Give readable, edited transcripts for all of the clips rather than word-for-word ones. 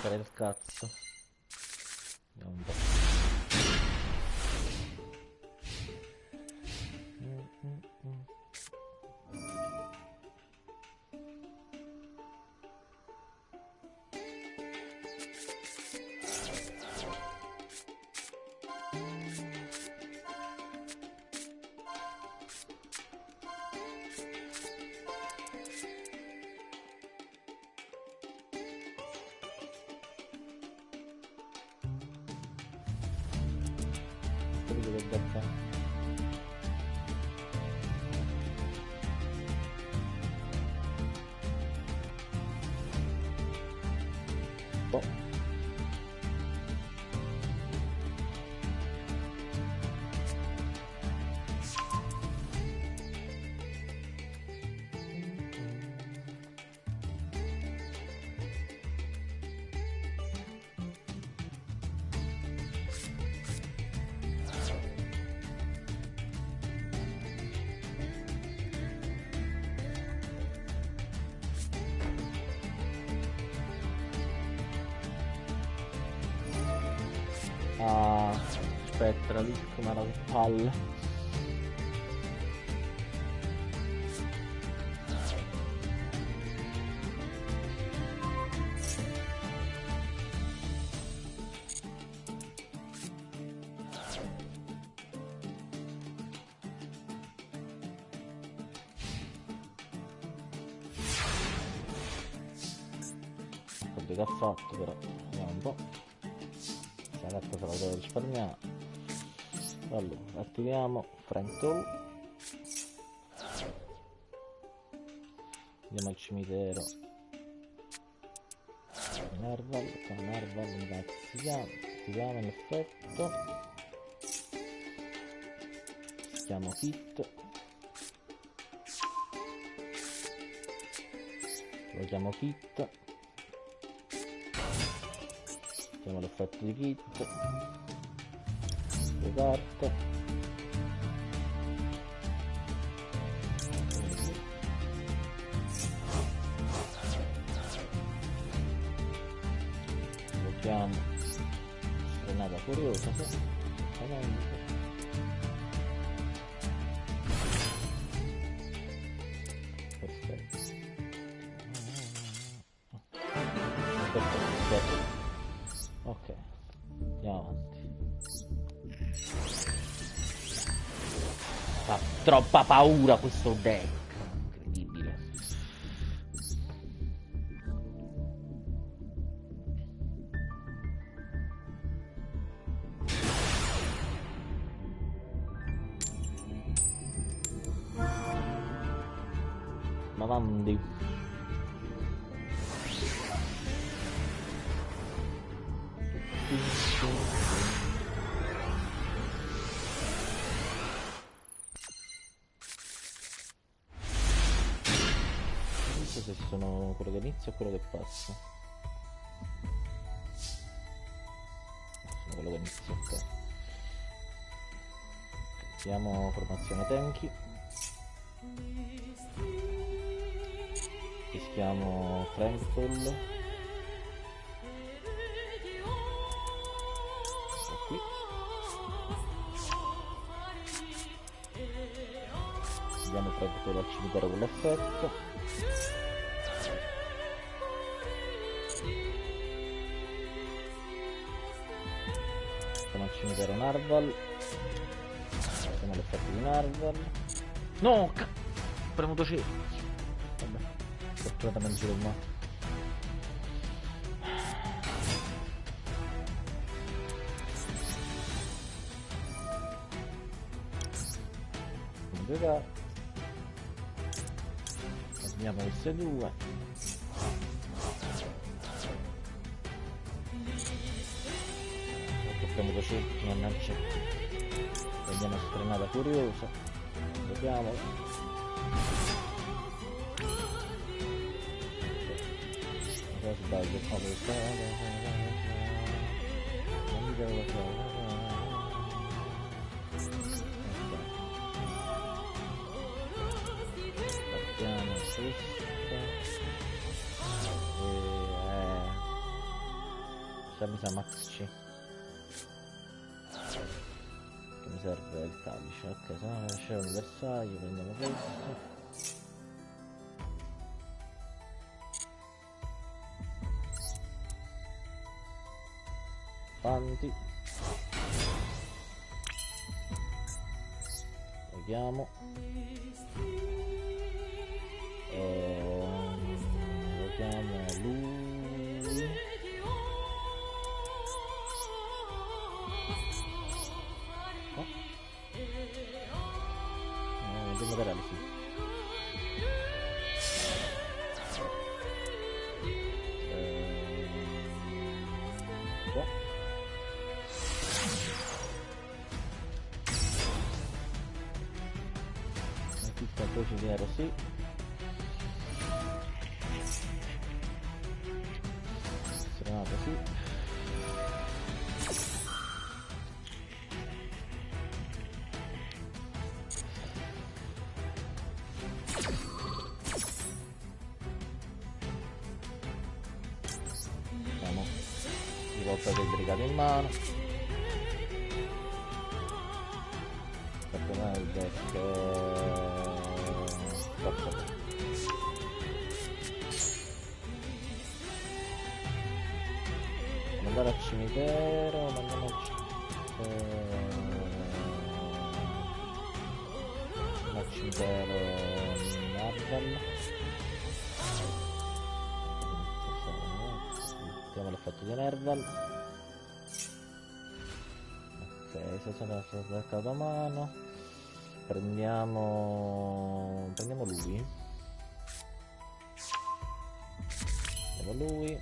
rompere il cazzo. Vediamo un po'. Capito che da fare? Boh. Ah, aspetta, la lì come era che palle. Quello che ha fatto però, vediamo un po'. La carta se la deve risparmiare. Allora, attiviamo Frank Toll. Andiamo al cimitero. Nerval, con Nerval attiviamo l'effetto. Chiamo Kit. Lo chiamo Kit. Mettiamo l'effetto di Kit, le carte, lo chiamo Frenata Furiosa, perfetto, perfetto. Ok, andiamo avanti. Fa troppa paura questo deck, incredibile. Ma avanti. Se sono quello che inizia o quello che passa. Sono quello che inizia, ok. Vediamo formazione Tenki. Rischiamo Frankfurt. Qui. Vediamo Frankfurt al cimitero con l'effetto. Al cimitero Narval. Facciamo l'effetto di Narval. No! Ho premuto C. Vabbè, fortunatamente giro il ma. Due carte. Abbiamo queste due. Premuto C, mannaggia. Prendiamo Frenata Furiosa. Vediamo. Cosa sbaglio? Non mi devo fare. Partiamo questa. mi sa Max C. Che mi serve il calice. Ok, se no c'è un bersaglio, prendiamo questo. Avanti. Vediamo. Vediamo lui. Dei materiali, sì. Voce di nero, sì. Serenata, sì. Andiamo. Rivolta del brigato in mano. Perdonare il deck. Mandare al cimitero, mandiamo al cimitero Nerval. Mettiamo l'effetto di Nerval. Ok, se sono sbloccato a mano. Prendiamo lui.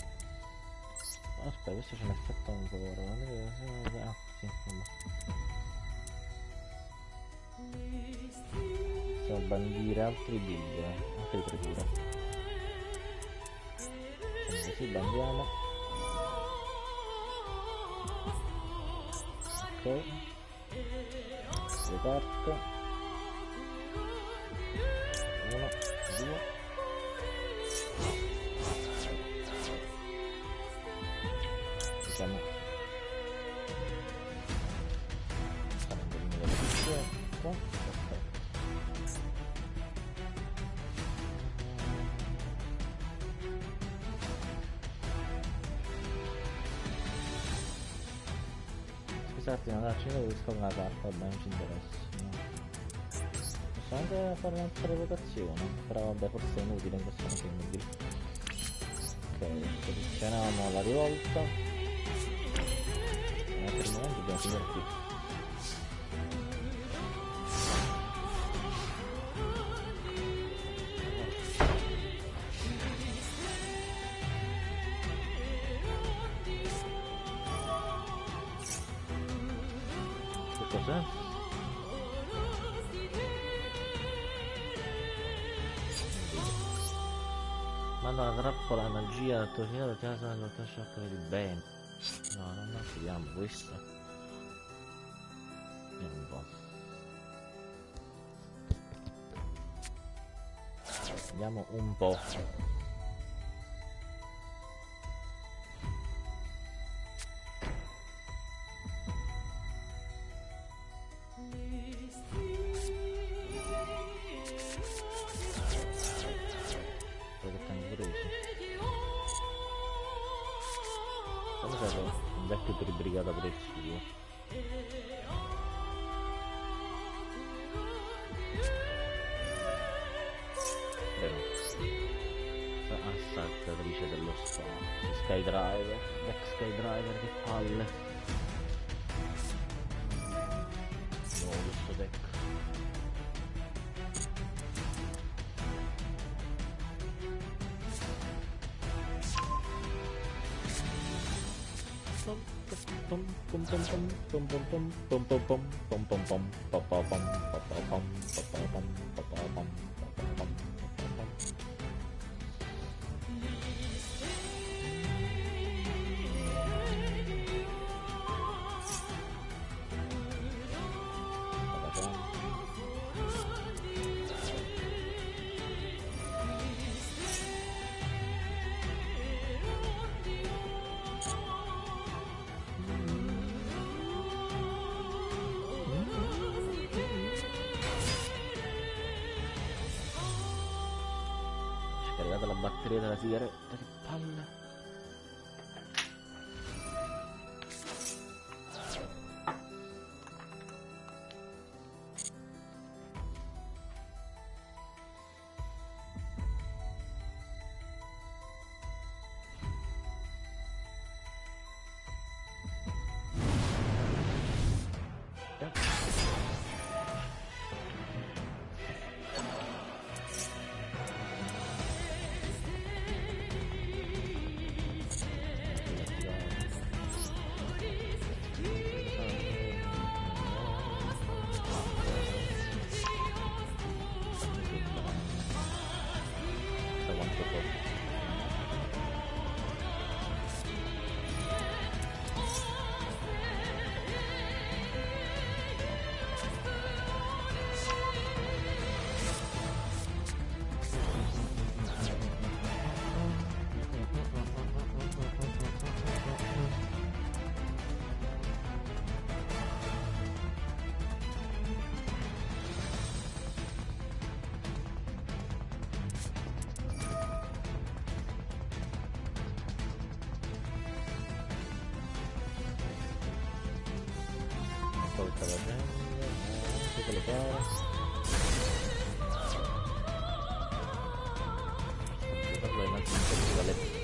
Aspetta, questo c'è un effetto un po' ora. Ah, sì, possiamo bandire altri due, altre creature. Così bandiamo. Ok. Le carte. 1, 2. Diciamo scusate, non darci niente, devo scoprire una carta, vabbè, non ci interessa, no. Possiamo anche fare un'altra votazione, però vabbè, forse è inutile in questo momento, è inutile. Ok, posizioniamo la rivolta. Per il momento dobbiamo finire qui. Che cos'è? Manda una trappola la magia al tuo signore, ti lascia lo shock di bene. No, non vediamo questo. Vediamo un po'. Vediamo un po'. Un vecchio per brigata per il suo. Vero. Assaltatrice dello spazio. Skydriver. Ex Skydriver, che palle. No, questo deck. batteria della sigaretta, che palle. Poi stava facendo tutte le cose. Problema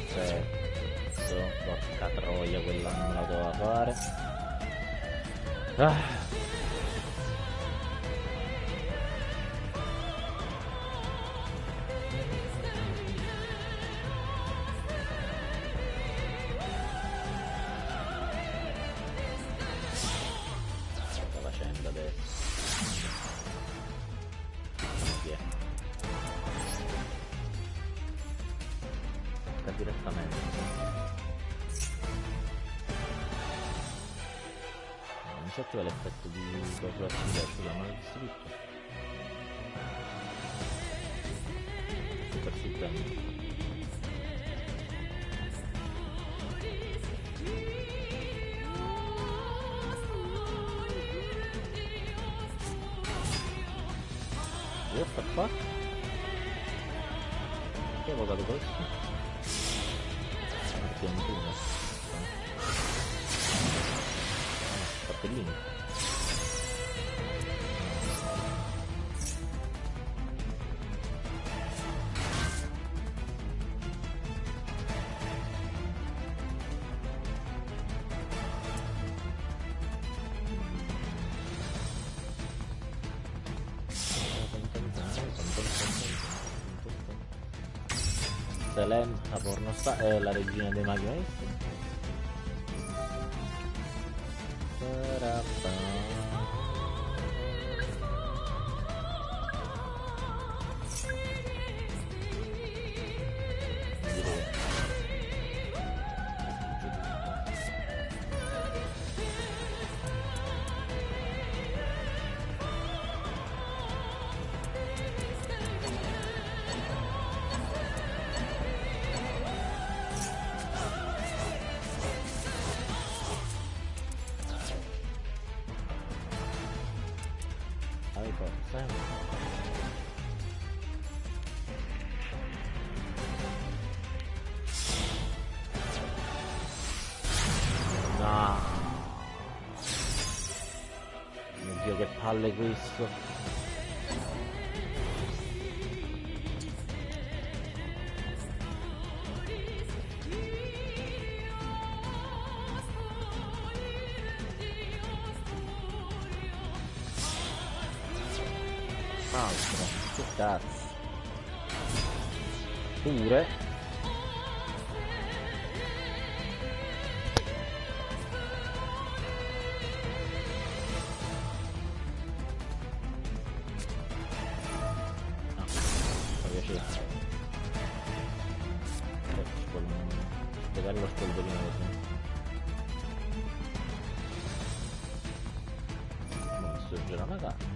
perfetto, porca troia, quella non me la doveva fare. Direttamente non so attiva l'effetto di cosa accendersi, ma l'ho visto tutto super sul tempo. Io sta qua che ho votato questo cartellini. Selene, la pornostar, la regina dei maghi maestri. No, mio Dio, che palle questo. Altro, che cazzo. Pure. No, mi piaceva. Spiegare lo spolverino così. Non mi sorgerà una carta.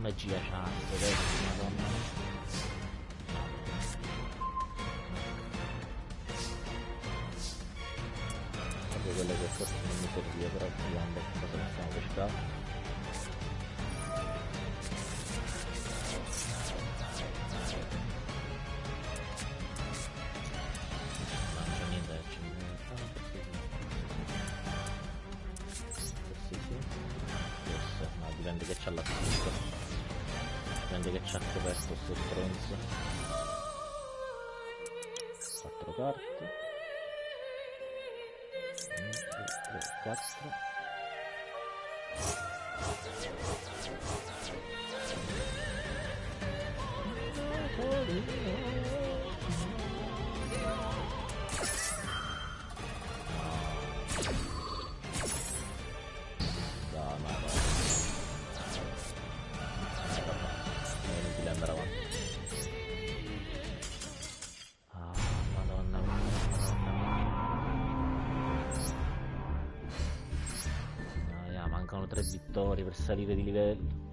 magia cazzo, adesso, madonna. Proprio quello che forse non mi serviva, però vediamo cosa possiamo pescare. Dipende che c'ha la spinta, dipende che c'ha coperto sto stronzo. 4 carte, 1, 2, 3, 4. Mancano 3 vittorie per salire di livello.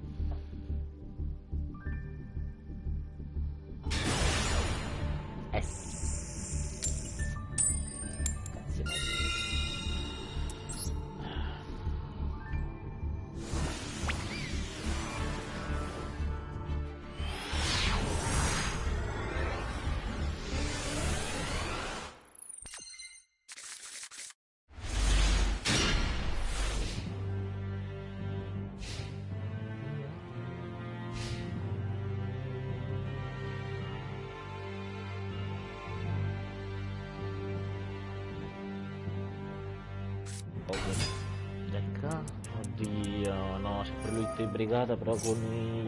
Oddio, no, c'è pure lui di brigata, però con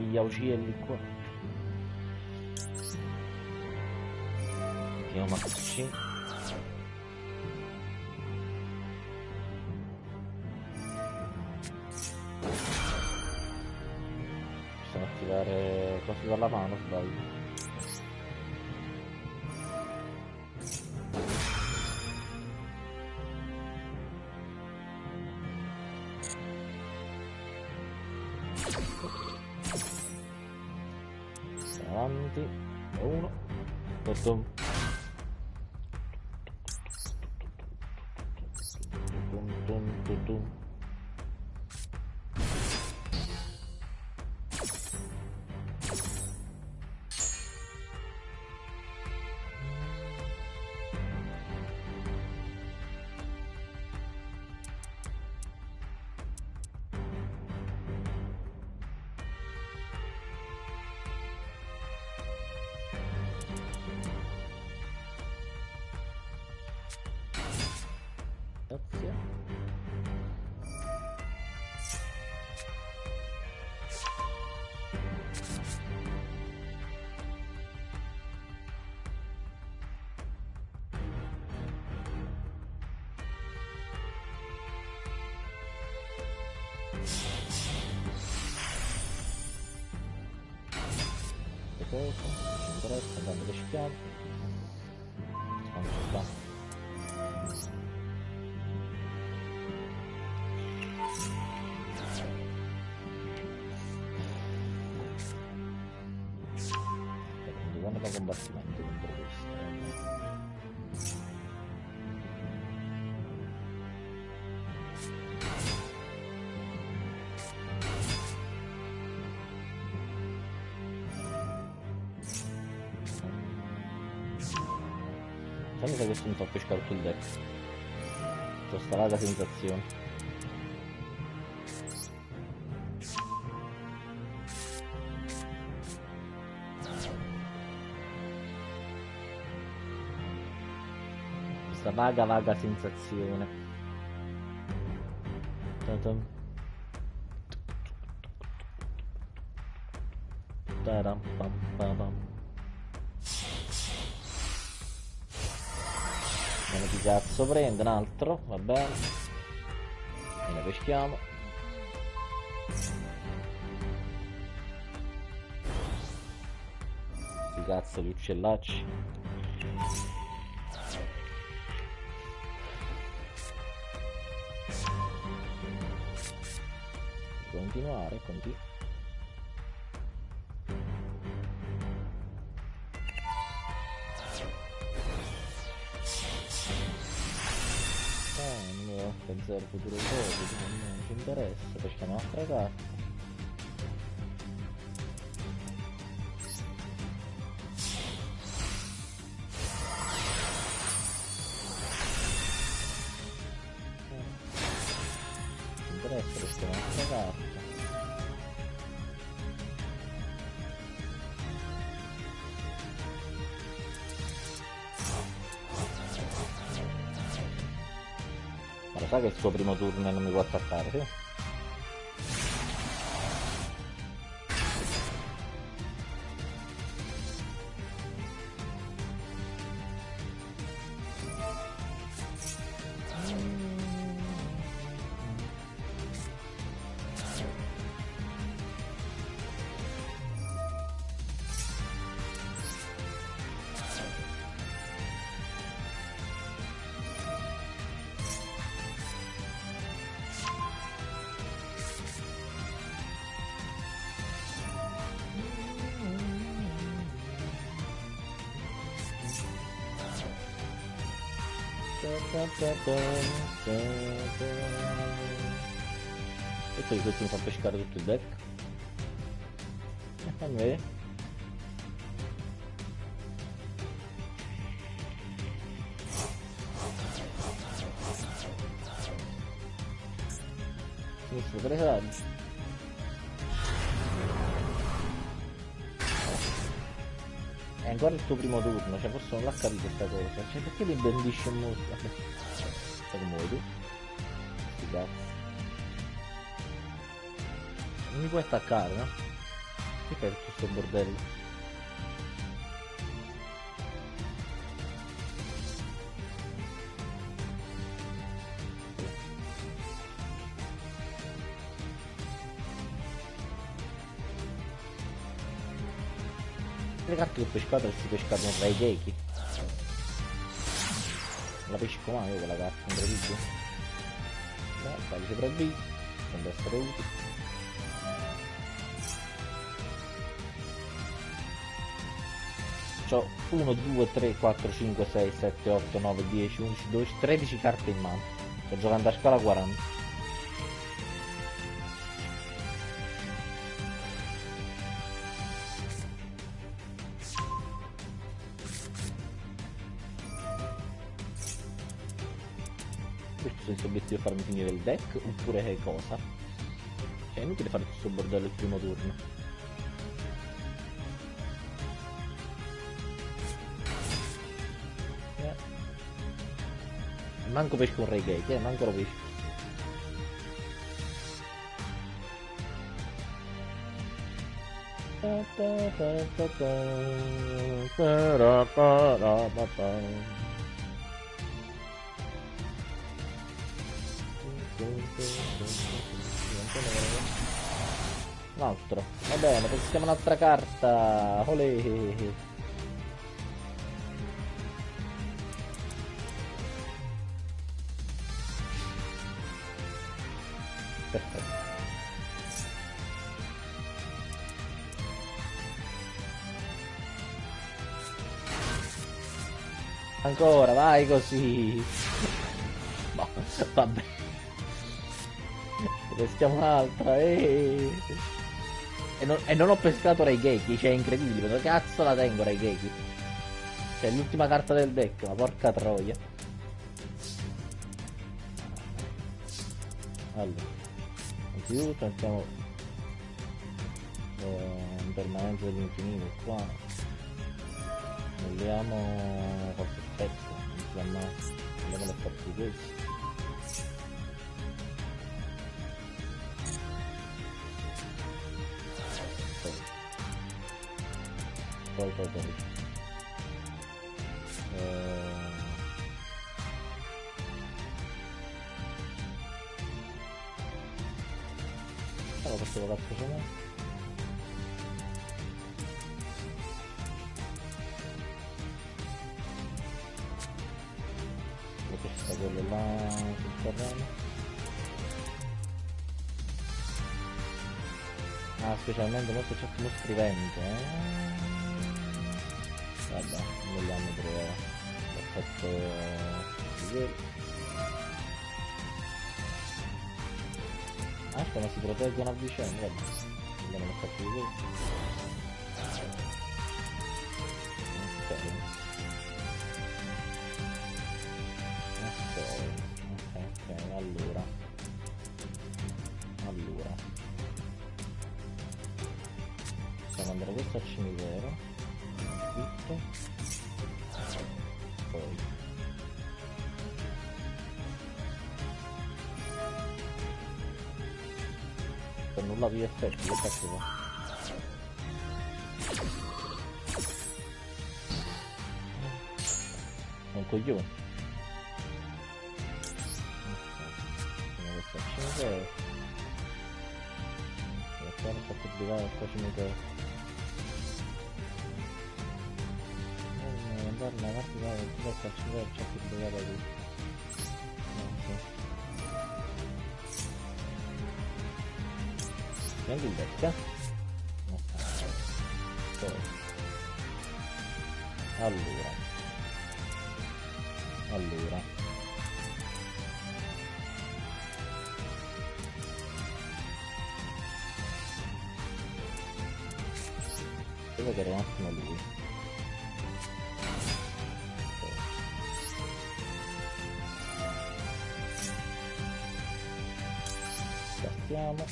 gli augelli qua. Mettiamo Max C. Possiamo attivare cose dalla mano, sbaglio. Avanti, 1, tum tum tum tum. Grazie. Cosa? Ci interessa, andando che schiavo. Quanto sta? Da combattimento contro questo. Mi sa che questo mi fa pescare tutto il deck. C'ho sta vaga sensazione. Vaga sensazione. Meno di cazzo prende un altro, va bene. E ne peschiamo. Sti cazzo di uccellacci. Continuare, non devo pensare al futuro ipotico, non ci interessa, peschiamo un'altra carta. Interessa, peschiamo un'altra carta. Ma lo sa che è il suo primo turno e non mi può attaccare, sì? E poi questo mi fa pescare tutto il deck. Fammi vedere. Finisco 3 saggi. È ancora il tuo primo turno, cioè forse non l'ha capito questa cosa. Cioè perché li bandisce molto? Vabbè. Sai come vuoi tu? Sti cazzi. Non mi puoi attaccare, no? Che fai tutto sto bordello? Le carte che ho pescato si pescate tra i Geiki. Non la pesco mai io quella carta, incredibile. Codice 3B, sembra essere utile. C'ho 1, 2, 3, 4, 5, 6, 7, 8, 9, 10, 11, 12, 13 carte in mano. Sto giocando a scala 40. Questo obiettivo è farmi finire il deck oppure che cosa? Cioè è inutile fare tutto questo bordello il primo turno. Manco pesco un Raigeki, manco lo pesco. Un altro, va bene, peschiamo un'altra carta. Olè. Perfetto. Ancora, vai così. No, vabbè. Peschiamo un'altra. E non ho pescato Raigeki, cioè è incredibile. Dove cazzo la tengo Raigeki? Cioè l'ultima carta del deck, ma porca troia. Allora. Anzitutto mettiamo impermanenza dell'infinito qua, vogliamo qualche pezzo, andiamo le parti di questo. Poi allora questo cazzo ce n'è. Questo sta quello là sul terreno. Ah, specialmente molto c'è più scrivente, Vabbè, non vogliamo provare l'effetto di quello. come si proteggono a vicenda, vabbè. Vediamo l'effetto di questo. Ok, allora possiamo andare questo al cimitero, tutto, poi per nulla di effetti, che cazzo fa? È un coglione. Questo al cimitero. Non fa pubblicare il cimitero. Andare una partita del tutto al cimitero c'è pubblicata qui. Prendi il vecchio. Poi. Allora. Devo vedere un attimo lui. Scartiamo.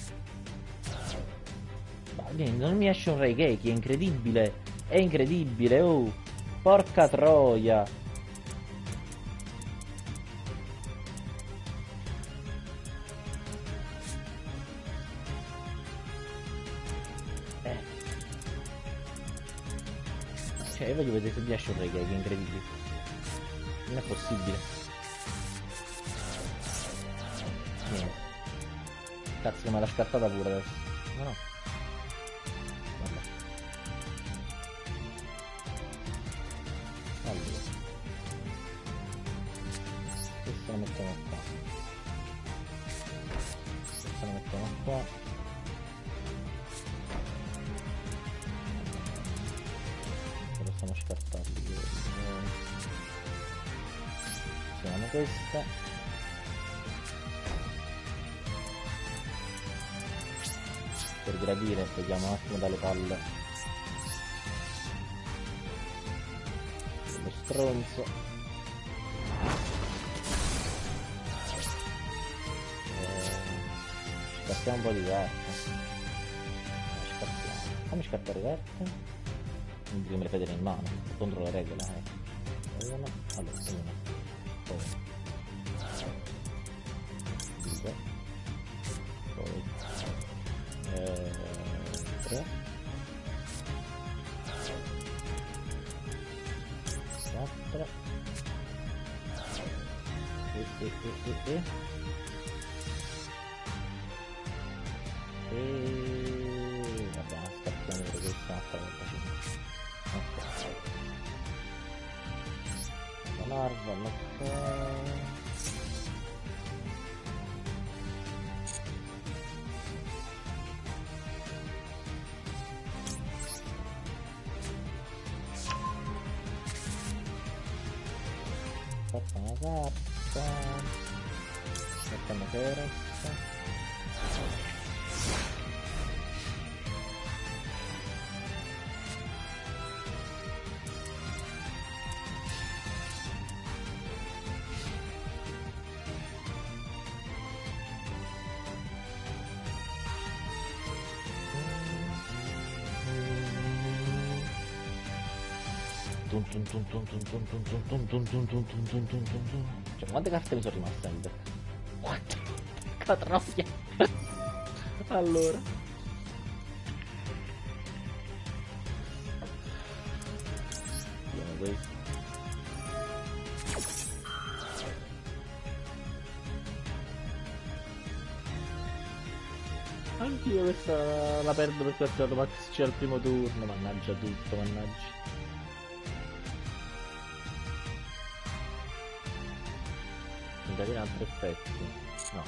Non mi esce un Raigeki, è incredibile, oh, porca troia. Cioè, io voglio vedere se mi esce un Raigeki, è incredibile, non è possibile. Niente. Cazzo, me l'ha scattata pure adesso. No. Possiamo scartarli. Usiamo questa. Per gradire, vediamo un attimo dalle palle. Lo stronzo. Scattiamo un po' di carte. Fammi scattare carte. Non mi ripetere in mano, contro le regole. Una, allora, una, poi 2, poi 3, 4, e vabbè, aspettiamo per questa altra volta. La larva, ok. Fatta una carta. Mettiamo Keres. Cioè, quante carte mi sono rimaste in deck? 4. Catroia. Allora, vediamo questo. Anch'io questa la perdo per questo Max al primo turno. Mannaggia tutto, mannaggia. In altri effetti, no.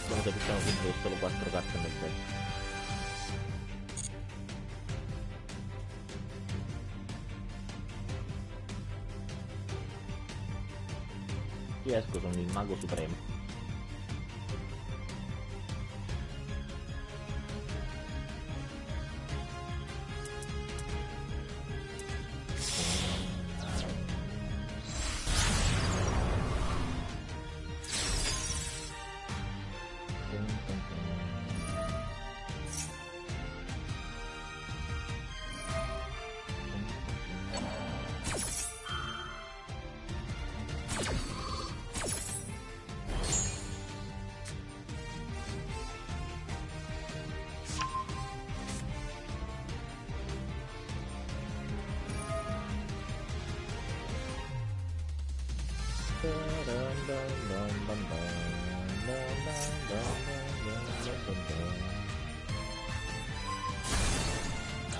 Come se possiamo vincere solo 4 carte nel deck. Io esco, sono il mago supremo.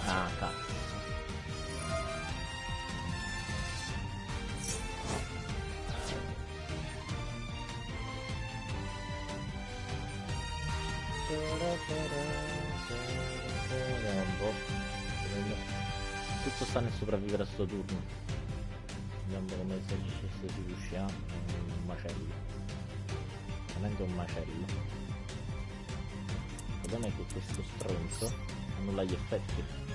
Ah, cazzo. Tutto sta nel sopravvivere a sto turno. Vediamo come se ci riusciamo. Un macello. Veramente un macello. Il problema è che questo stronzo annulla gli effetti.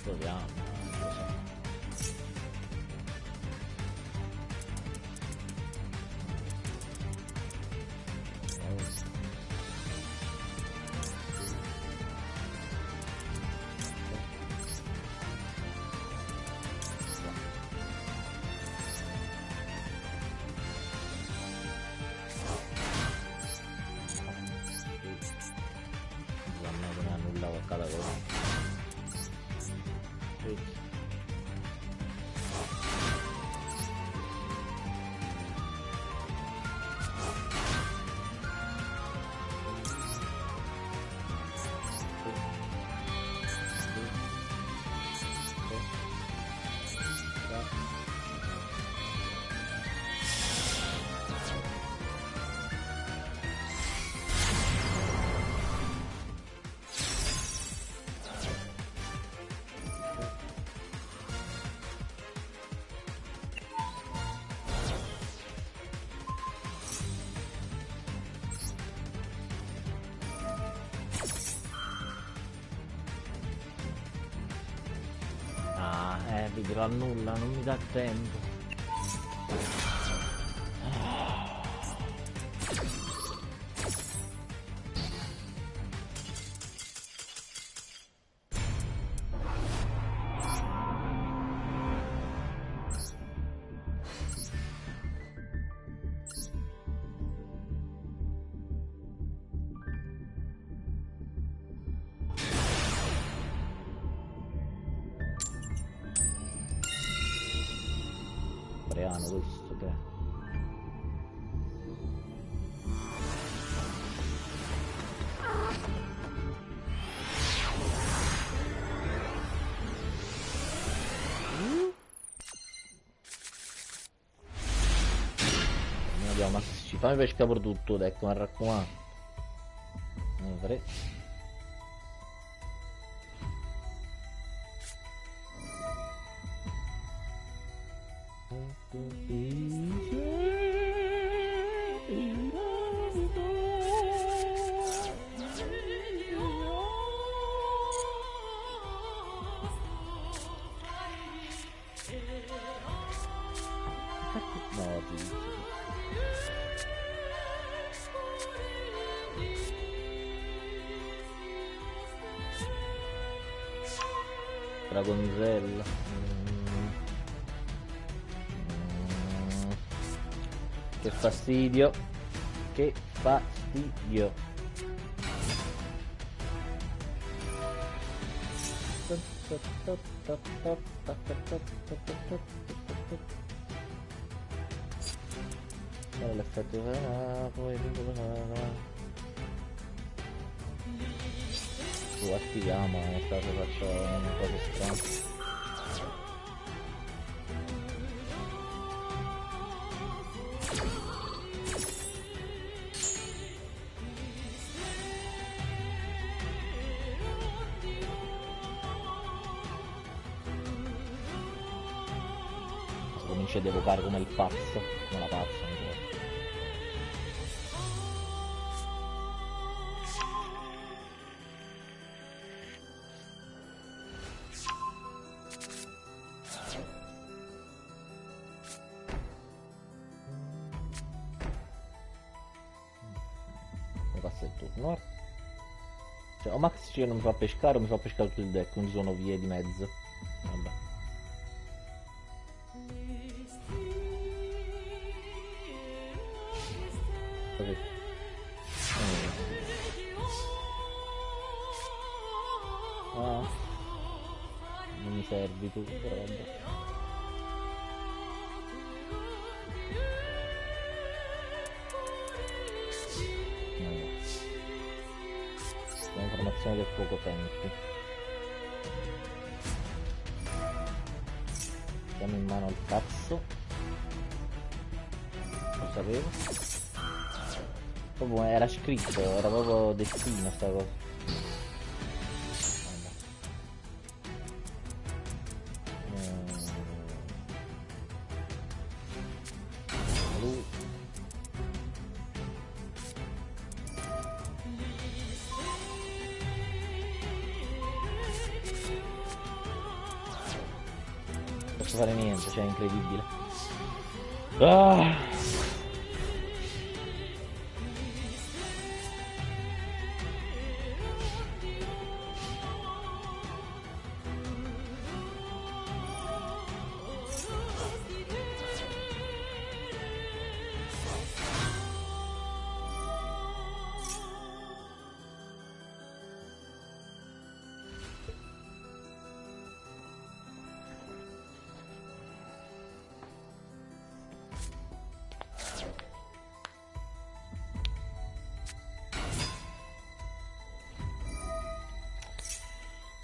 Proviamo, non lo so. Vedi, lo annulla, non mi dà tempo. Coreano questo che non abbiamo massicci, fammi pesca per tutto, ecco, mi raccomando. Non farei. Dragonzella. Che fastidio. Che fastidio. Allora l'effetto poi attiviamo, nel caso faccio una cosa strana. Comincia ad evocare come il pazzo, come la pazza, mi ricordo. Mi passa il turno. Cioè, o Max C non mi fa pescare o mi fa pescare tutto il deck, non ci sono vie di mezzo. Vabbè. Così. Ah. Non mi servi tu, però vabbè. Informazione del fuoco tempi. Diamo in mano il cazzo. Lo sapevo. Proprio era scritto, era proprio destino sta cosa. Fare niente, cioè è incredibile. Ah!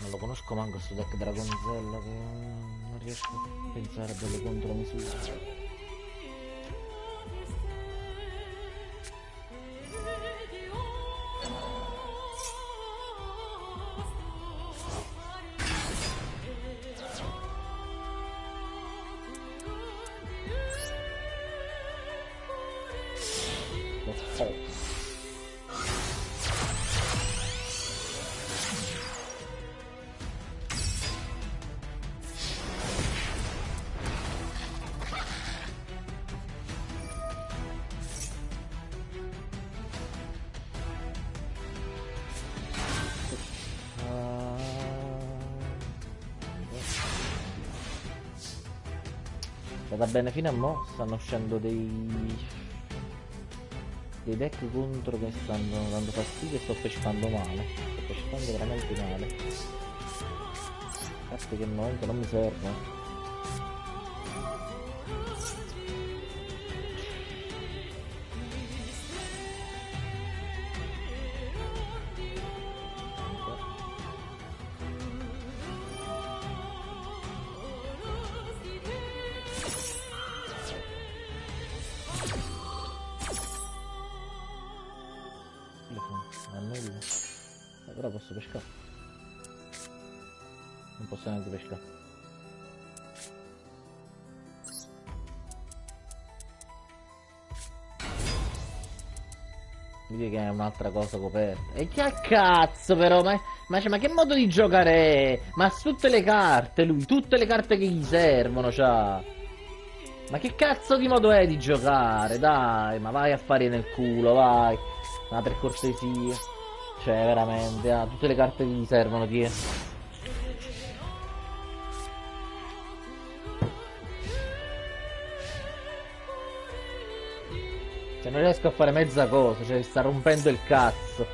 Non lo conosco manco questo deck Dragonzella, che non riesco a pensare a delle contromisure. Va bene fino a mo', stanno uscendo dei deck contro che stanno dando fastidio e sto pescando male. Sto pescando veramente male. Cazzo che al momento non mi serve. Però posso pescare. Non posso neanche pescare. Mi dice che è un'altra cosa coperta. E che cazzo però, ma che modo di giocare è? Ma tutte le carte lui, tutte le carte che gli servono c'ha. Ma che cazzo di modo è di giocare? Dai, ma vai a fare nel culo, vai. Ma per cortesia. Cioè, veramente, tutte le carte che gli servono, tie. Cioè, Cioè non riesco a fare mezza cosa, cioè sta rompendo il cazzo.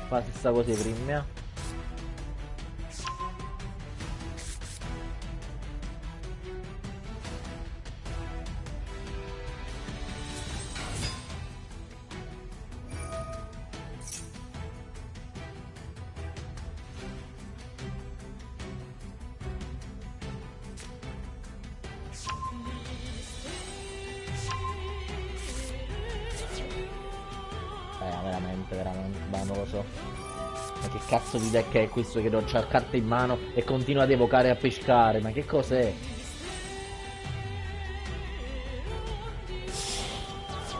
Fa stessa cosa prima. Veramente, ma non lo so. Ma che cazzo di deck è questo che non c'ha carte in mano e continua ad evocare e a pescare? Ma che cos'è?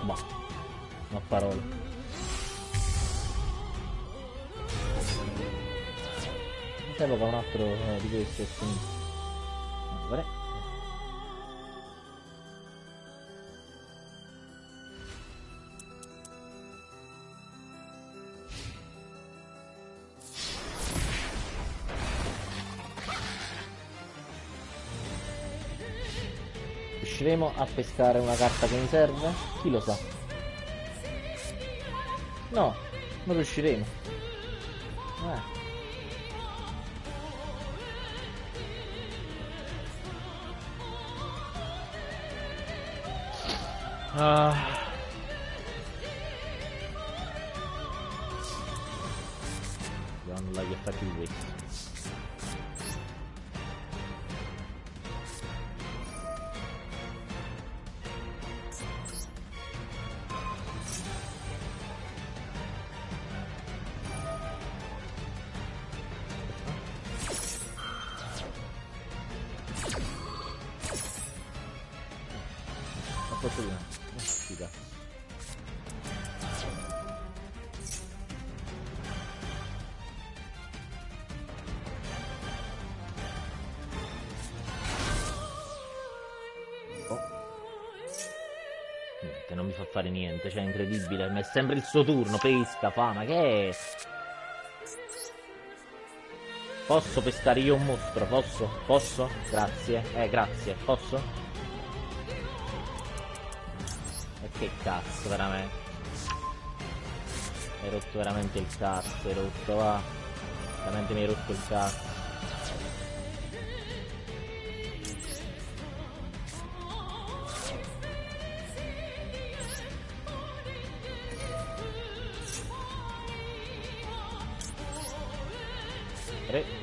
Boh, non ho parole. Se evoca un altro di questi e finito. Guarda. Riusciremo a pescare una carta che mi serve? Chi lo sa? No, non riusciremo. Devo annullare gli attacchi di questo. Posso dire? Figa. Oh. Niente, non mi fa fare niente, cioè è incredibile, ma è sempre il suo turno, pesca, fa, ma che è? Posso pescare io un mostro? Posso? Posso? Grazie, grazie, posso? Che cazzo, veramente. Mi hai rotto veramente il cazzo, hai rotto, va. Veramente mi hai rotto il cazzo. Tre.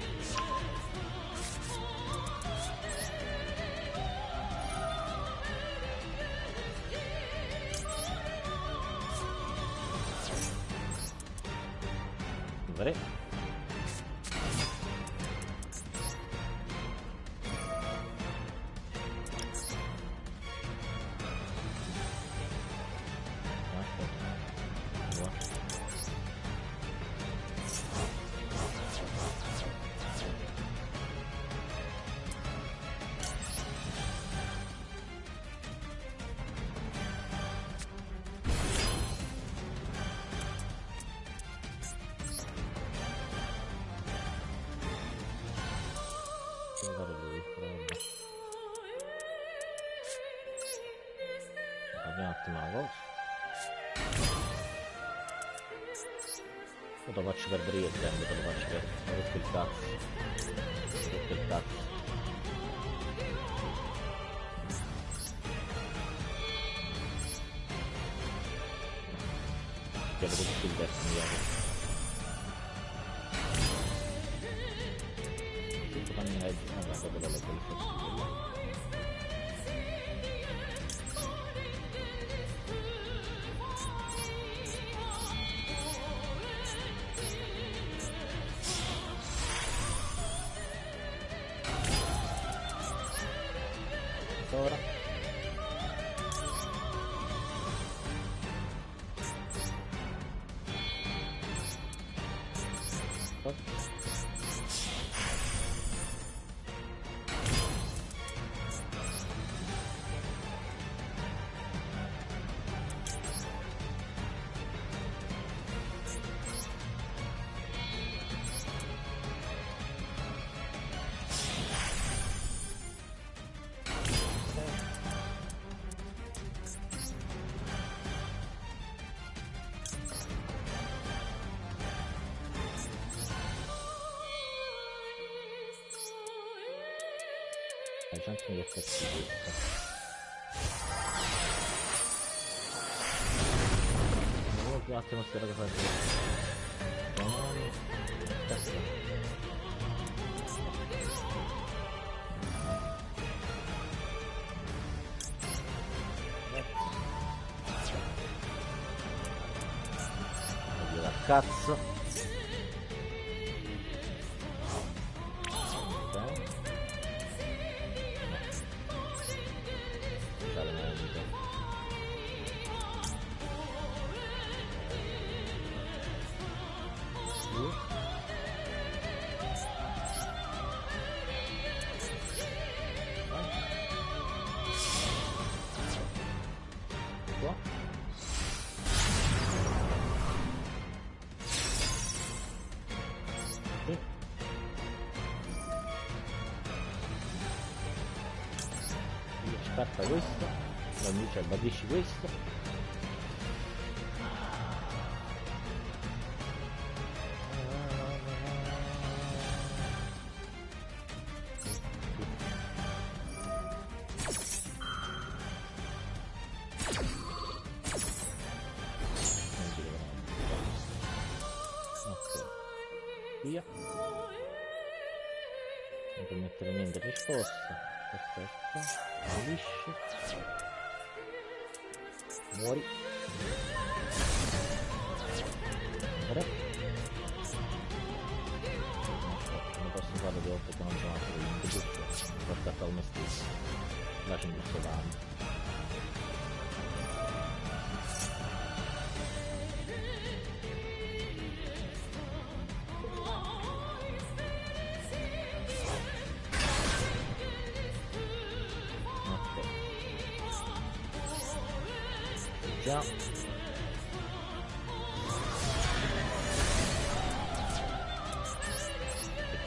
Un attimo la cosa. Io te lo faccio perdere io il tempo, te lo faccio perdere. Ho rotto il cazzo. Ho rotto il cazzo. Ti avevo tutto il deck, mi piace. Tutto fammi leggere. Vabbè, dopo da leggere il festival. Ora chance mi effetti questo. Un attimo spero che faccia. Oddio da cazzo. Scarta questo, cioè bandisci questo. Ok, via. Non puoi mettere niente risposta. Perfetto, lisci, muori, non posso farlo 2 volte che non sono altro in giusto, ho scattato me stesso, lascio in giusto tanto.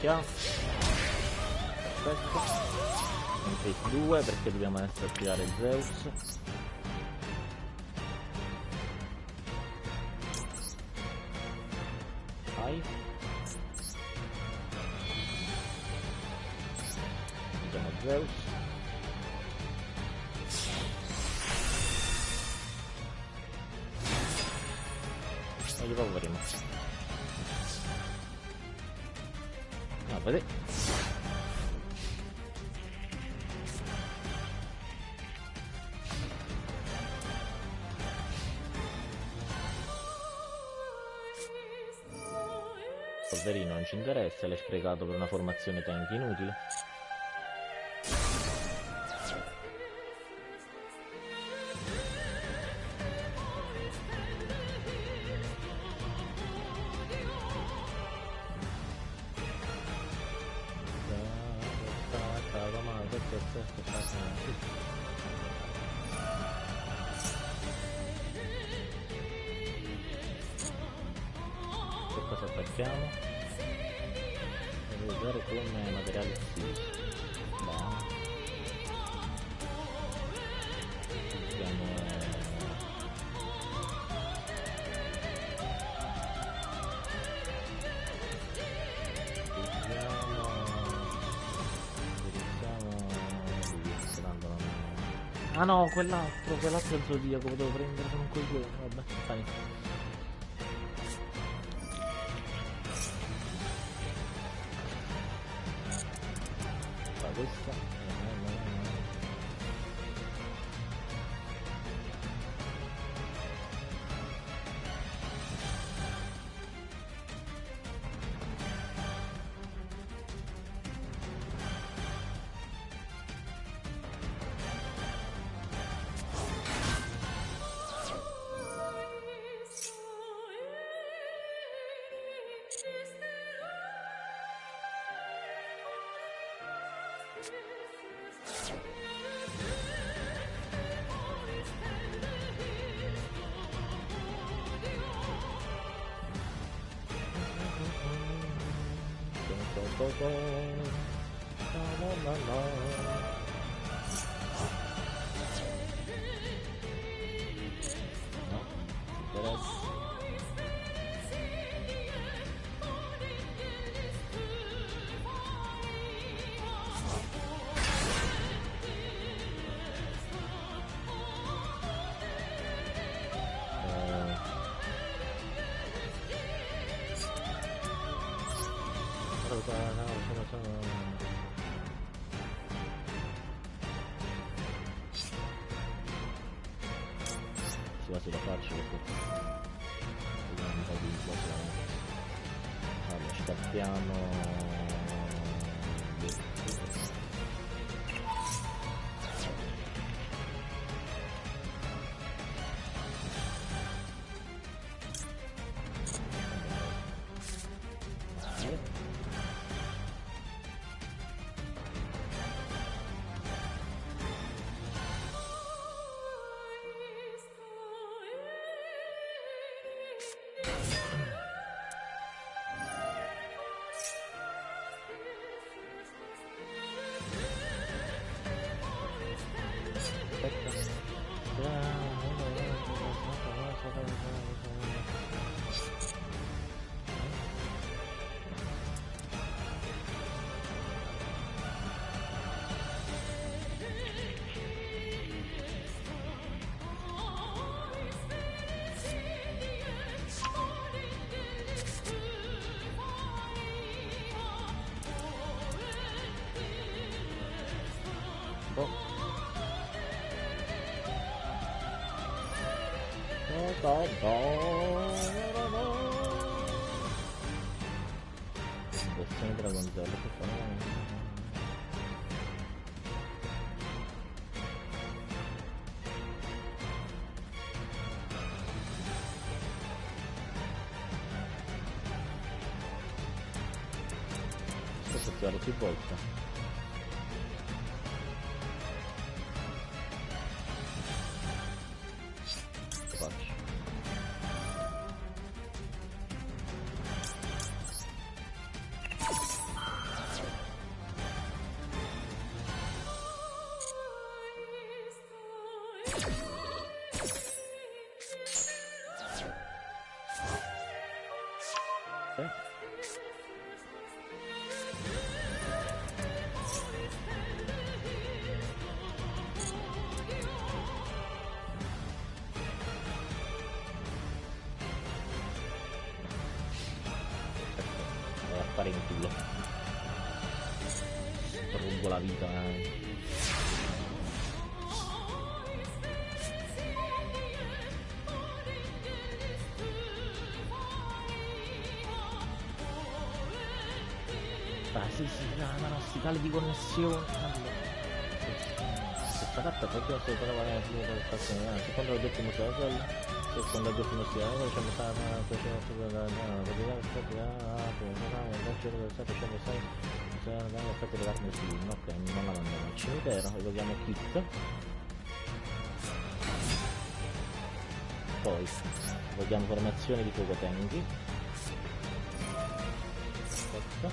Chiaro. Perfetto. In phase 2 perché dobbiamo adesso attivare Zeus. Vai. Vediamo Zeus. E gli poveriamo. Ah, vedi. Poverino non ci interessa, l'hai sprecato per una formazione tank inutile. Che cosa facciamo? Devo usare come materiale stile. Bene. Usiamo ah no, quell'altro è il zodiaco, lo devo prendere con un coglione, vabbè, stai. Fa questa. Sì, quasi lo faccio perché vediamo un po' di cosa. Allora, scappiamo. Versione Dragonzella che fa. Posso attivare più volte. Fare in culo. Rubo la vita. Ah sì, no, sti tali di connessione. Questa carta proprio se trova la stazione, secondo l'oggetto musicale. Secondo l'oggetto musicale, facciamo effetto le carte del film, ok, non la mandiamo al cimitero, evochiamo Kit. Poi evochiamo formazione di fuoco Tengi. Aspetta.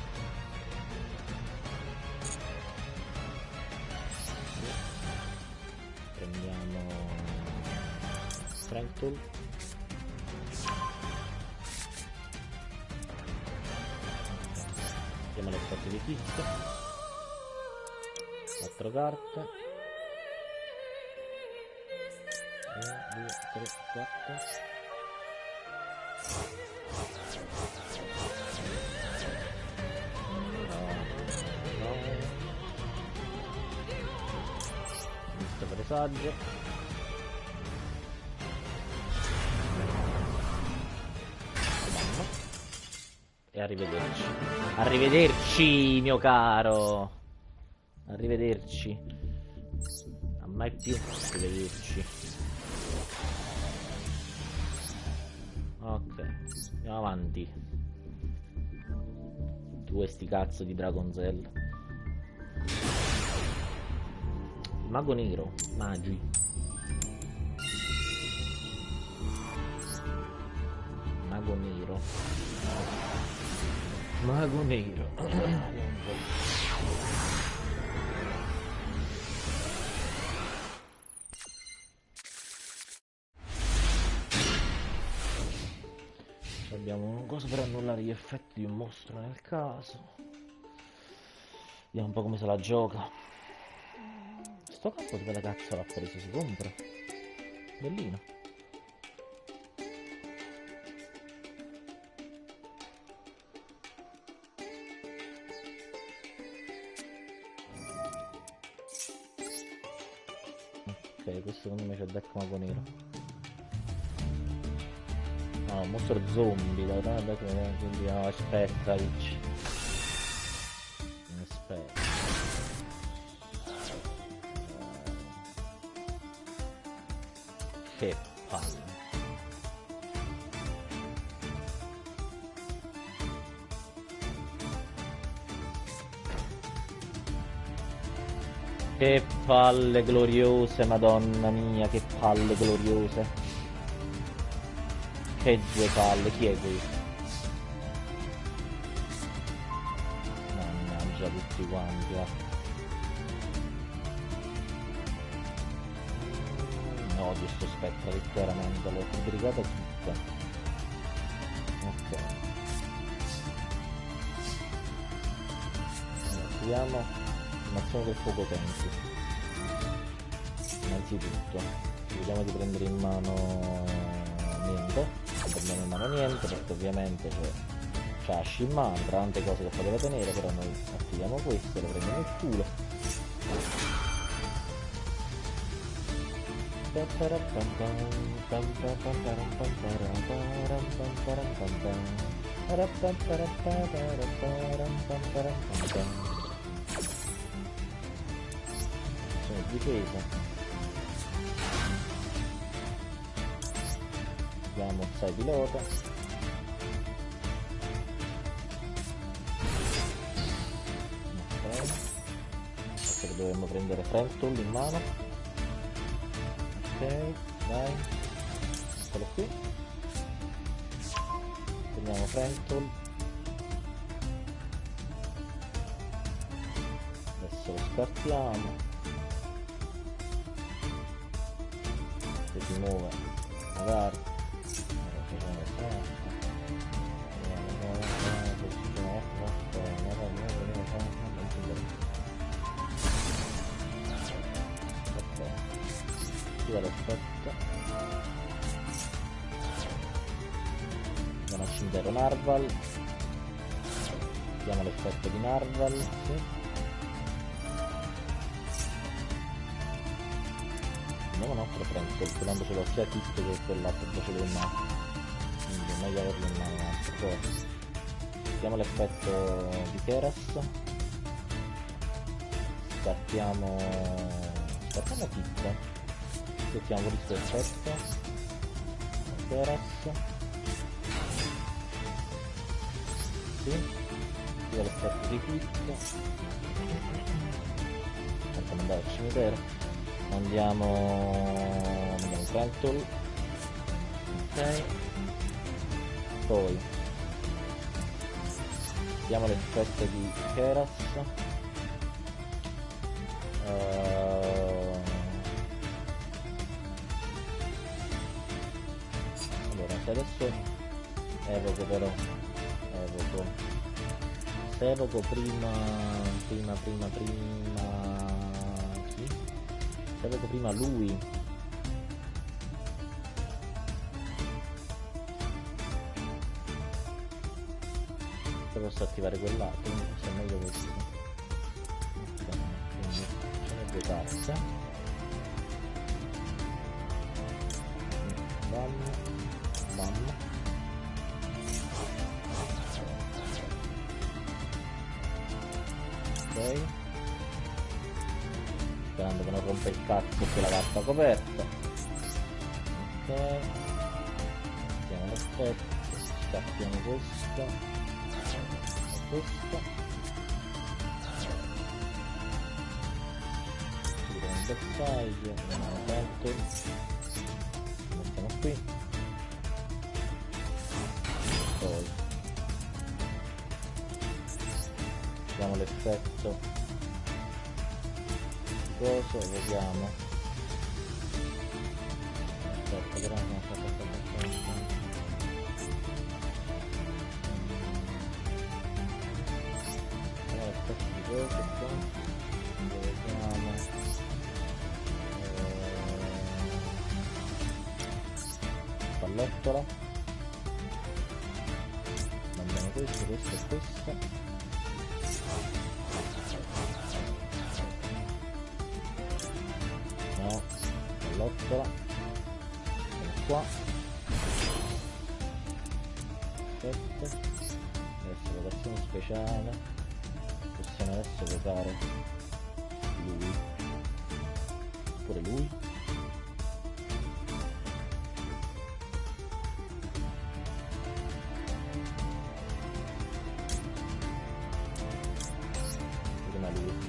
Prendiamo Strength Tool. Mettiamo le forze di Kit. 4 carte. 1, 2, 3, 4. Questo presagio. E arrivederci. Arrivederci, mio caro. Arrivederci. A mai più. Arrivederci. Ok, andiamo avanti. Due sti cazzo di Dragonzella. Mago nero, magi. Mago nero. Mago nero. Abbiamo un coso per annullare gli effetti di un mostro nel caso. Vediamo un po' come se la gioca. Sto capo dove la cazzo l'ha preso? Si compra? Bellino. Ok, questo secondo me c'è deck mago nero. No, un mostro zombie, da deck quindi no, aspetta, Ricci. Aspetta. Che palle. Che palle gloriose, madonna mia, che palle gloriose. Che due palle, chi è questo? Mannaggia tutti quanti, va. Odio sto spettro, chiaramente, l'ho fabbricata tutta. Ok. Allora, vediamo l'azione del fuoco tempi. Innanzitutto, vediamo di prendere in mano niente. Non prendiamo in mano niente, perché ovviamente c'è Ashimman, tra tante cose che poteva tenere, però noi attiviamo questo, lo prendiamo il culo. Sono difesa. Abbiamo 6 pilota. Ok. Perché dovremmo prendere Friend in mano. Ok, dai, eccolo qui. Prendiamo Friend. Adesso lo scartiamo. Se si muove, magari. L'aspetto andiamo al cimitero Narval, vediamo l'effetto di Narval, sì. Andiamo un altro Friend, filandocelo sia Kit che quell'altro ce l'ho in mano, quindi è meglio averlo in mano un altro cosa. Vediamo l'effetto di Keras, scartiamo Kit. Mettiamo questo effetto Keras, sì, io l'effetto di Kit. Andiamo andare al cimitero, andiamo Fractal, ok, poi vediamo l'effetto di Keras. Adesso evoco però se evoco prima sì? Se evoco prima lui, poi posso attivare quell'altro, quindi forse è meglio questo. Ok, quindi facciamo 2 tasse, bam. Ok, sperando che non rompa il cazzo che la carta coperta. Ok, mettiamo l'effetto, scappiamo questo e questo, ci diamo un bersaglio, andiamo aperto, lo mettiamo qui. Poi vediamo l'effetto di coso, vediamo. Aspetta, però no, aspetta. L'effetto di coso qua, vediamo. Pallettola. Questo e questo. No, Lottola. Siamo qua. Aspetta. Adesso votazione speciale. Possiamo adesso votare lui. Pure lui. Prima lui.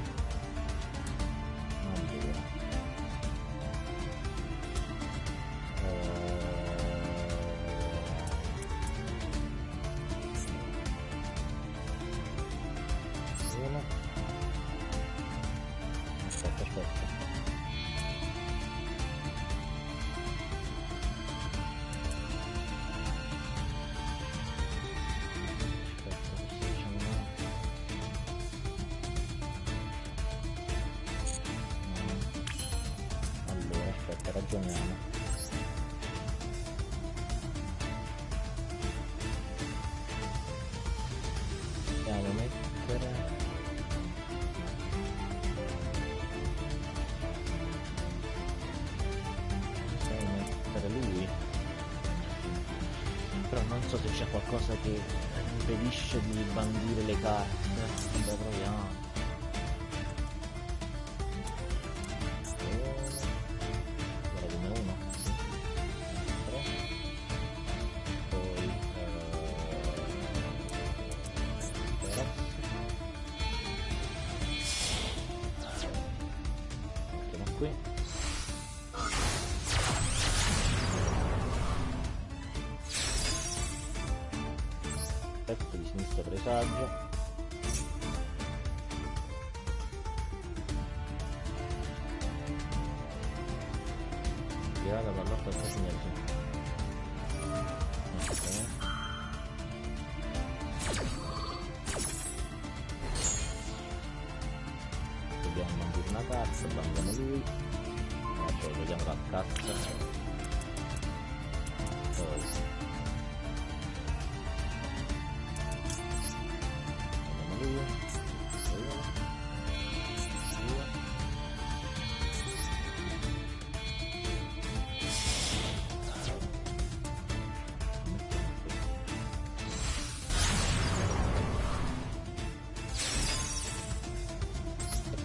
Aspetta. Allora, aspetta, ragioniamo. Possiamo mettere... lui, però non so se c'è qualcosa che impedisce di bandire le carte. Vabbè, proviamo. Allora, come uno, sì. Però poi mettiamo qui. Effetto di sinistra presagio. Tirata dall'alto al segnato. Dobbiamo mandare una carta, bandiamo lui. No, cioè vediamo la carta. Poi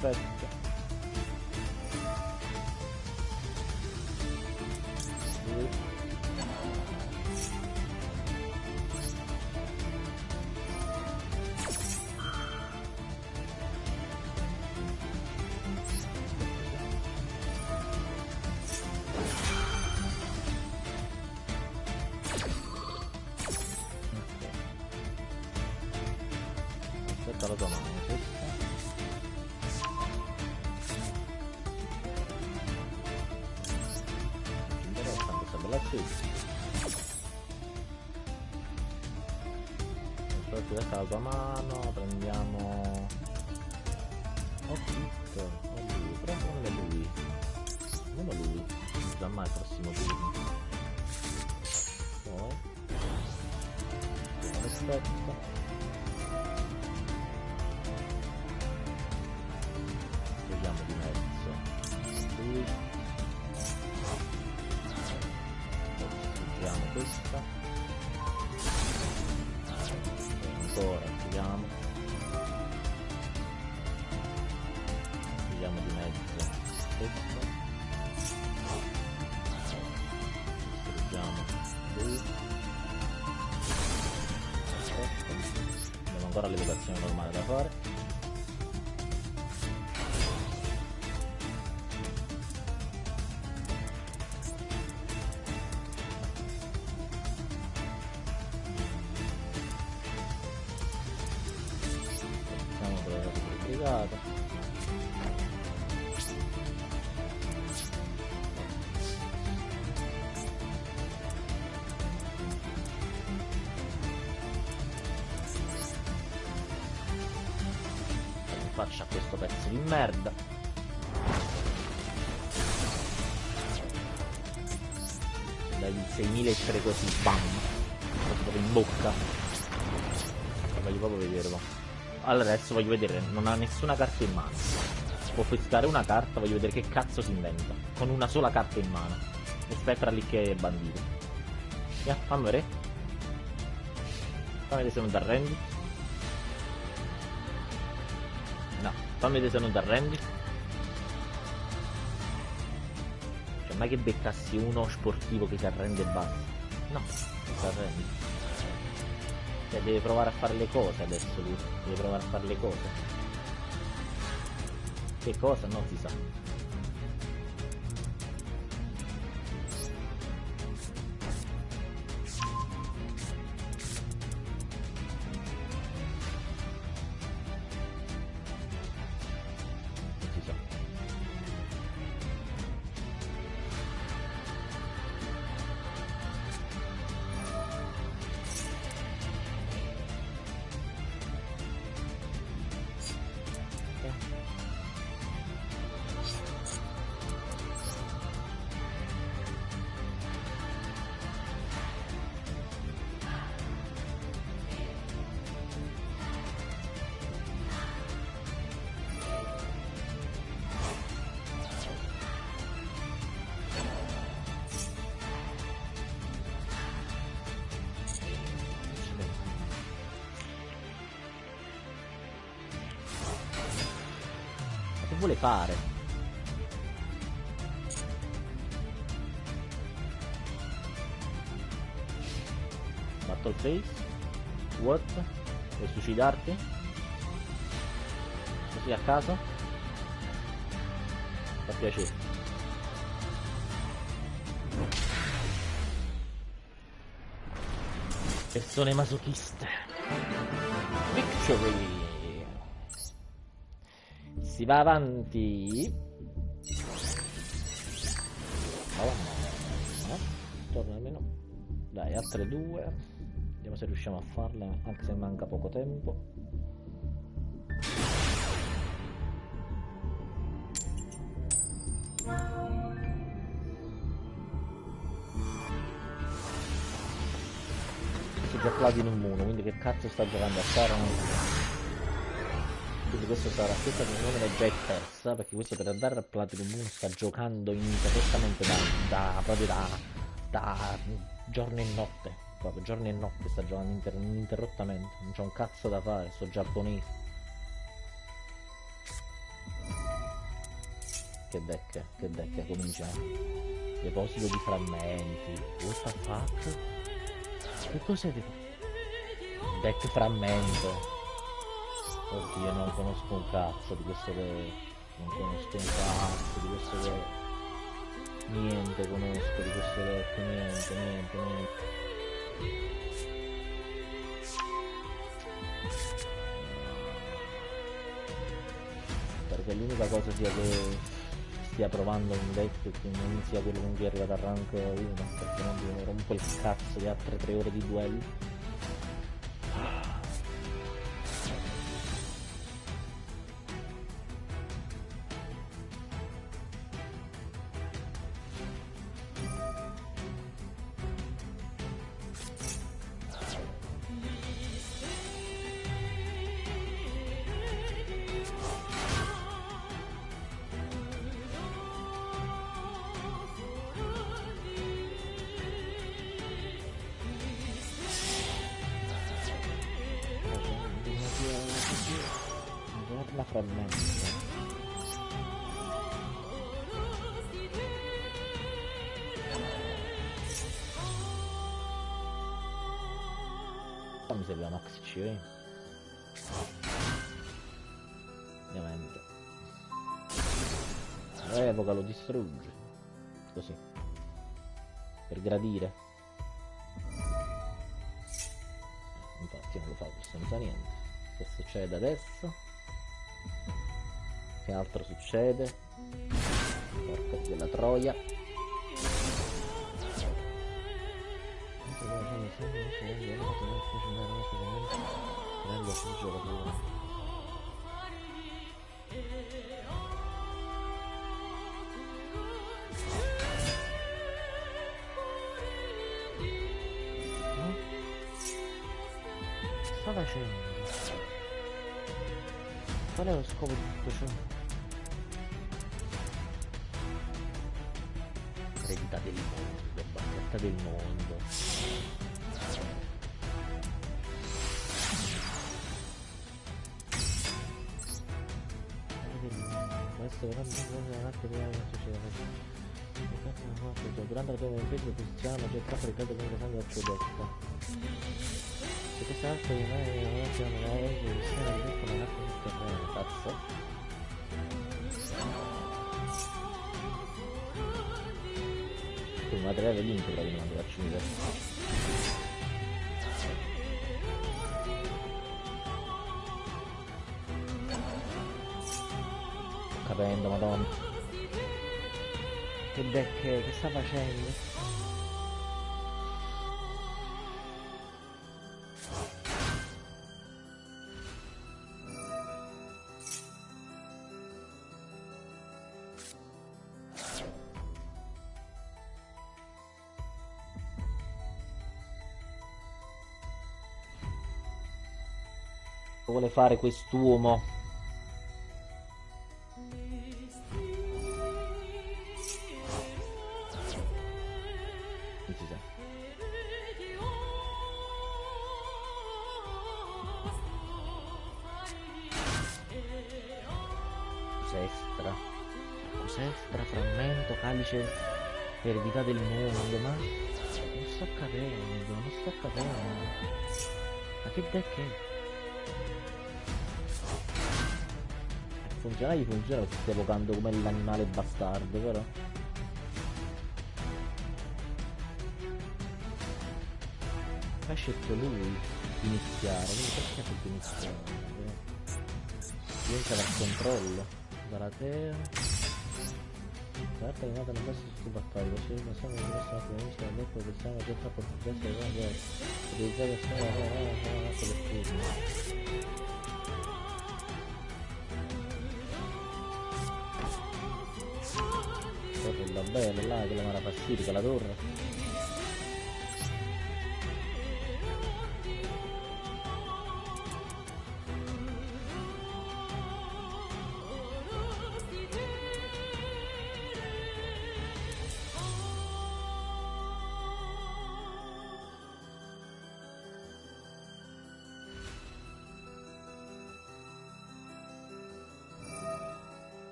perfetto. Aspetta la tua mano, questa. Interessante questa bella twist. Questa la tua mano, prendiamo... Oh, tutto. Oh, lui. Però non è lui. Non è lui. Non sa mai il prossimo turno. Poi... Aspetta. Vediamo di mezzo lui, giriamo questa e ancora giriamo di mezzo questo, giriamo lui. Abbiamo ancora l'educazione normale da fare. Faccia questo pezzo di merda. Dai, 6.003 così, bam, proprio in bocca. Voglio proprio vederlo. Allora adesso voglio vedere, non ha nessuna carta in mano, può pescare una carta, voglio vedere che cazzo si inventa. Con una sola carta in mano. E Spectra lì che è bandito. Via, fammi vedere. Fammi vedere se non ti arrendi. No, fammi vedere se non ti arrendi. Cioè, mai che beccassi uno sportivo che si arrende e basta. No, non si arrende. Cioè, deve provare a fare le cose adesso lui. Deve provare a fare le cose. Che cosa? Non si sa. Non si sa. Che vuole fare? Battle face? What? Vuoi suicidarti? Così a caso? Fa piacere. Persone masochiste. Victory. Si va avanti. Oh no. Torna almeno. Dai, altre due. Vediamo se riusciamo a farle, anche se manca poco tempo. C'è già Platinum 1, quindi che cazzo sta giocando a Sara? Quindi questa secondo me è già persa, perché questo per andare al Platinum 1 sta giocando ininterrottamente proprio da giorno e notte, proprio giorno e notte sta giocando ininterrottamente, non c'è un cazzo da fare, sto giapponese. Che deck, cominciamo. Deposito di frammenti, what the fuck? Che cos'è deck frammento? Oddio, non conosco un cazzo di questo che... Non conosco un cazzo di questo che... Niente conosco di questo deck, niente. Perché l'unica cosa sia che stia provando un deck che non sia quello con cui è arrivato al rank 1, perché non mi rompo il cazzo di altre 3 ore di duello. Guarda frammento. Qua mi serve la Max C, ovviamente. Revoca, lo distrugge. Così. Per gradire. Infatti non lo fa, questo non fa niente. Che succede adesso? Che altro succede? Porca della troia. Bello sul giocatore. Sta facendo? Qual è lo scopo di tutto ciò? Eredità del mondo, bacchetta del mondo. Questo però non è una teoria che succede. Durante la prima impresa posiziona la maggior qualità dell'ingresso del prodotto. Se questa arte rimane una posizione magari di visione di detto non ha tutto terreno, cazzo. Un materiale vinto però che non andrà a finire. Sto capendo, madonna. Che deck che sta facendo? Cosa vuole fare quest'uomo? Non si sa. Cos'estra? Cos'estra? Frammento, calice, eredità del mondo, ma non sto capendo, non sto capendo. Ma che deck è? Funziona, gli funziona, si sta evocando come l'animale bastardo, però. Ha scelto lui di iniziare, quindi perché ha fatto iniziare? Diventa dal controllo, dalla terra. Carta animata non basta su battaglia, c'è una sola di questa provincia del detto che siamo già troppo complessi e non è utilizzare il collettivo. Quella bella là, quella mara pacifica, la torre.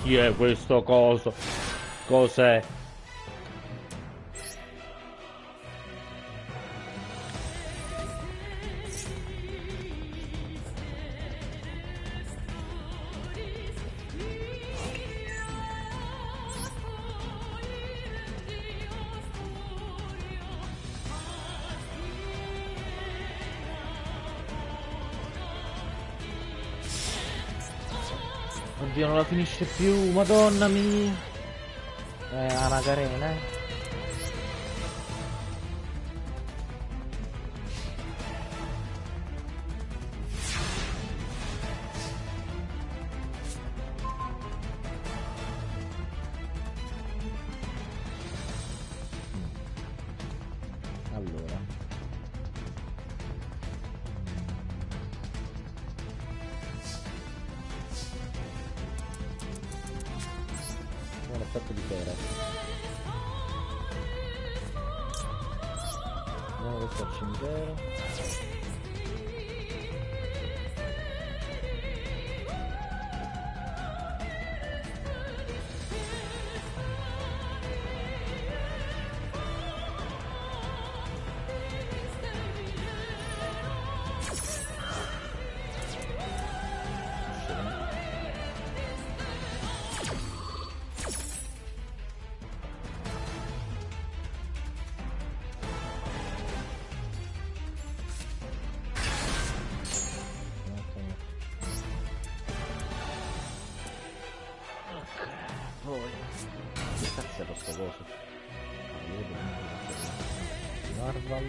Chi è questo coso? Cos'è? Oddio, non la finisce più, madonna mia. La Macarena, Allora. Un effetto di pera. Andiamo questo al cimitero. Poi che cazzo è sto coso? Narval.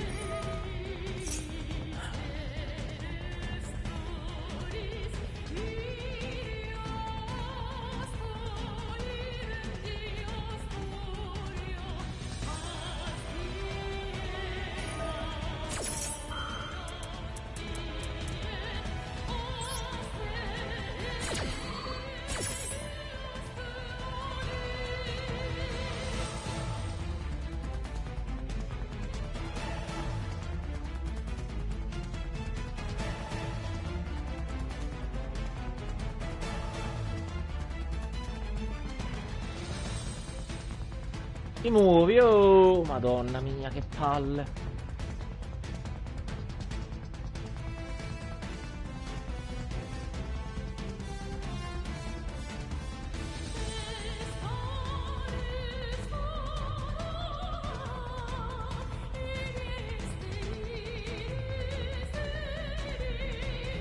Ti muovi, oh, madonna mia, che palle.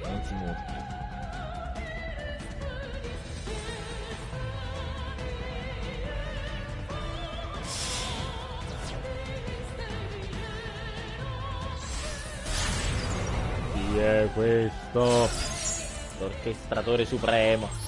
Non si muove. Chi è questo? L'orchestratore supremo.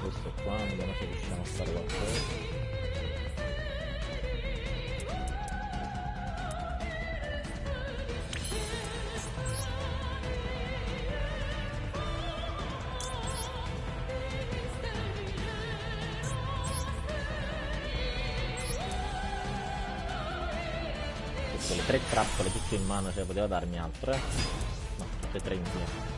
Questo qua, vediamo se riusciamo a fare qualcosa. Le 3 trappole tutte in mano, cioè poteva darmi altro, eh? No, tutte e 3 insieme.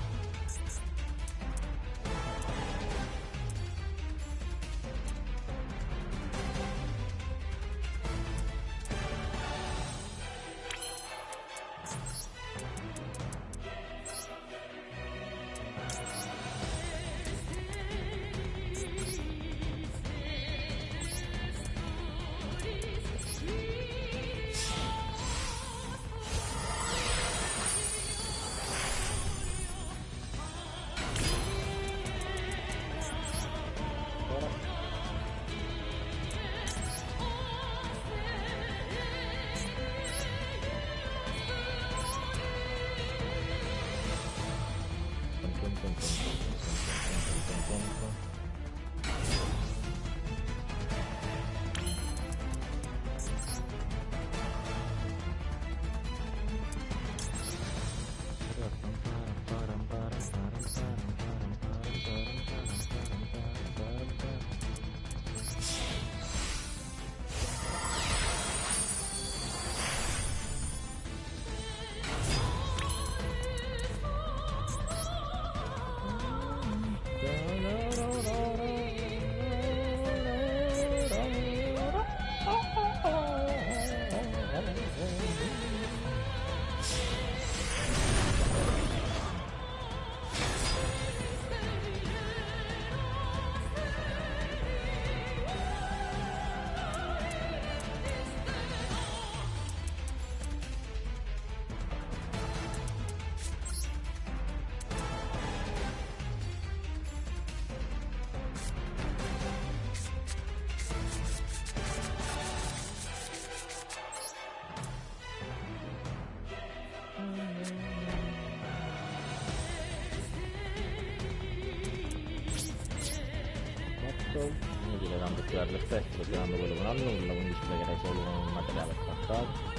attivare l'effetto posizionando quello con nulla, quindi sprecherei solo un materiale quantato.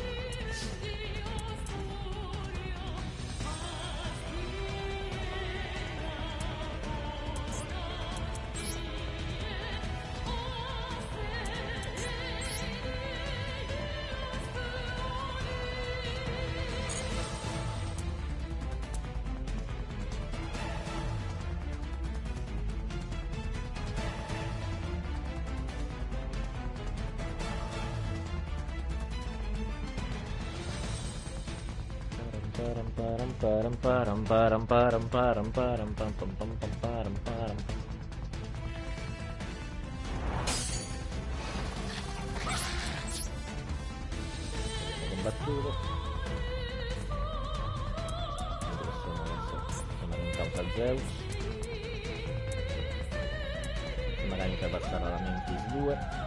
Combattuto. Sono in causa Zeus. Magari mi fai passare alla Memphis 2.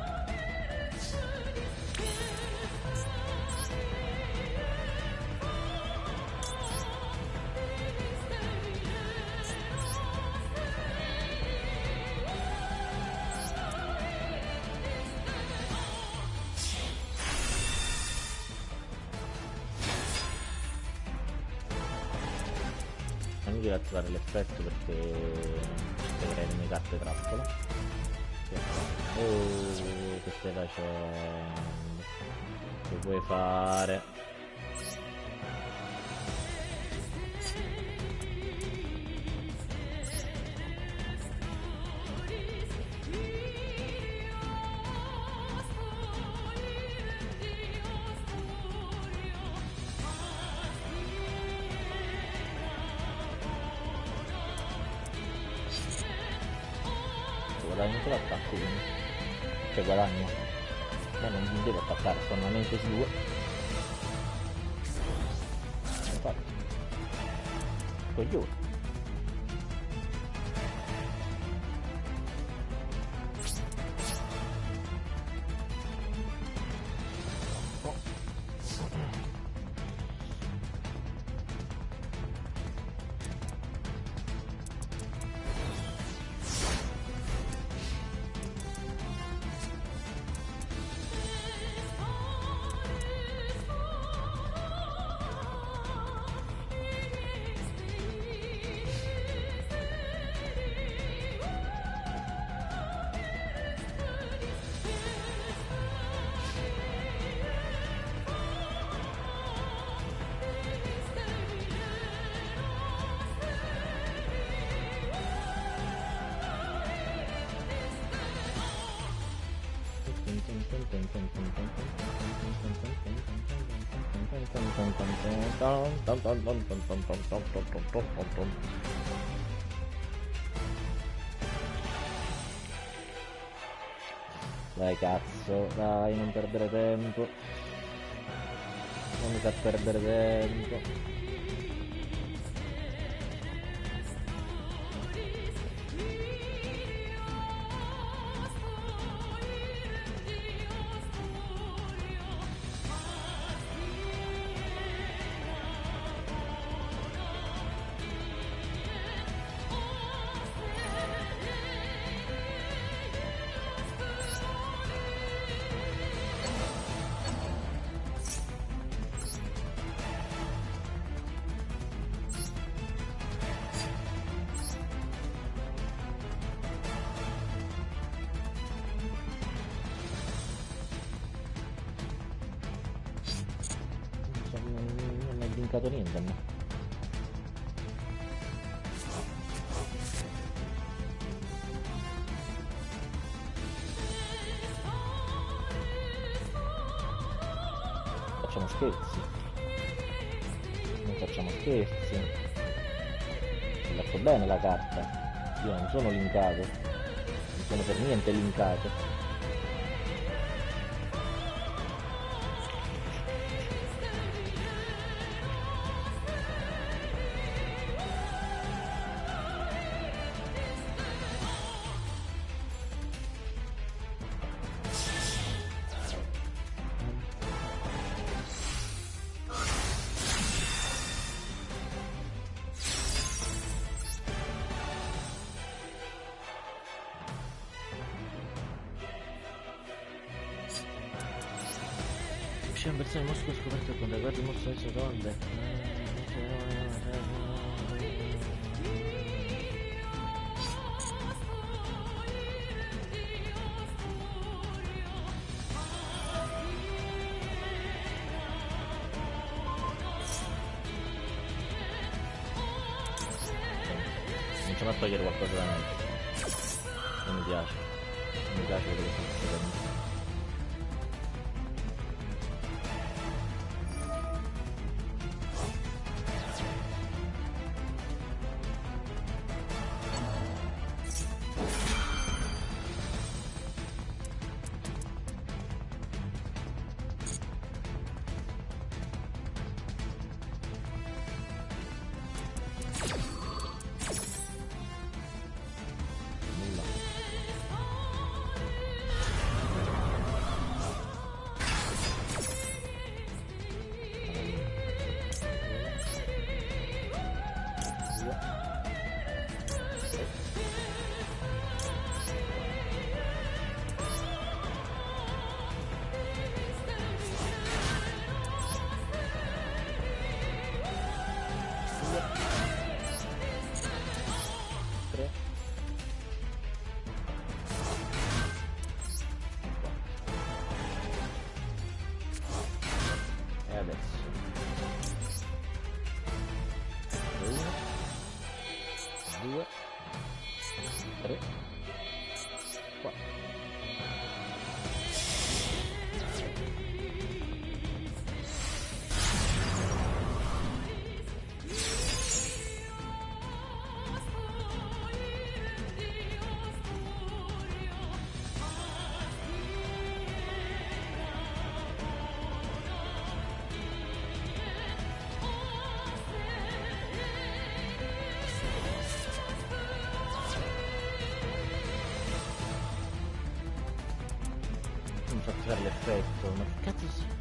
Non devo attivare l'effetto perché dovrei le mie carte trappola. Oh, che stai facendo? Che vuoi fare? Guadagno solo attacco, quindi cioè guadagno, ma non devo attaccare, sto una mente su 2. Infatti coglione. Dai cazzo, dai, non perdere tempo. Non mi fa perdere tempo. Non ho vincato niente a me. Facciamo scherzi. Non facciamo scherzi. Ho fatto bene la carta. Io non sono linkato. Non sono per niente linkato. Uscì un bersaglio mosco scoperto con le guardie mostro verso donde. Cominciamo a togliere qualcosa da me. Non mi piace. Non mi piace quello che sta succedendo. Non so fare l'effetto, ma che cazzo si...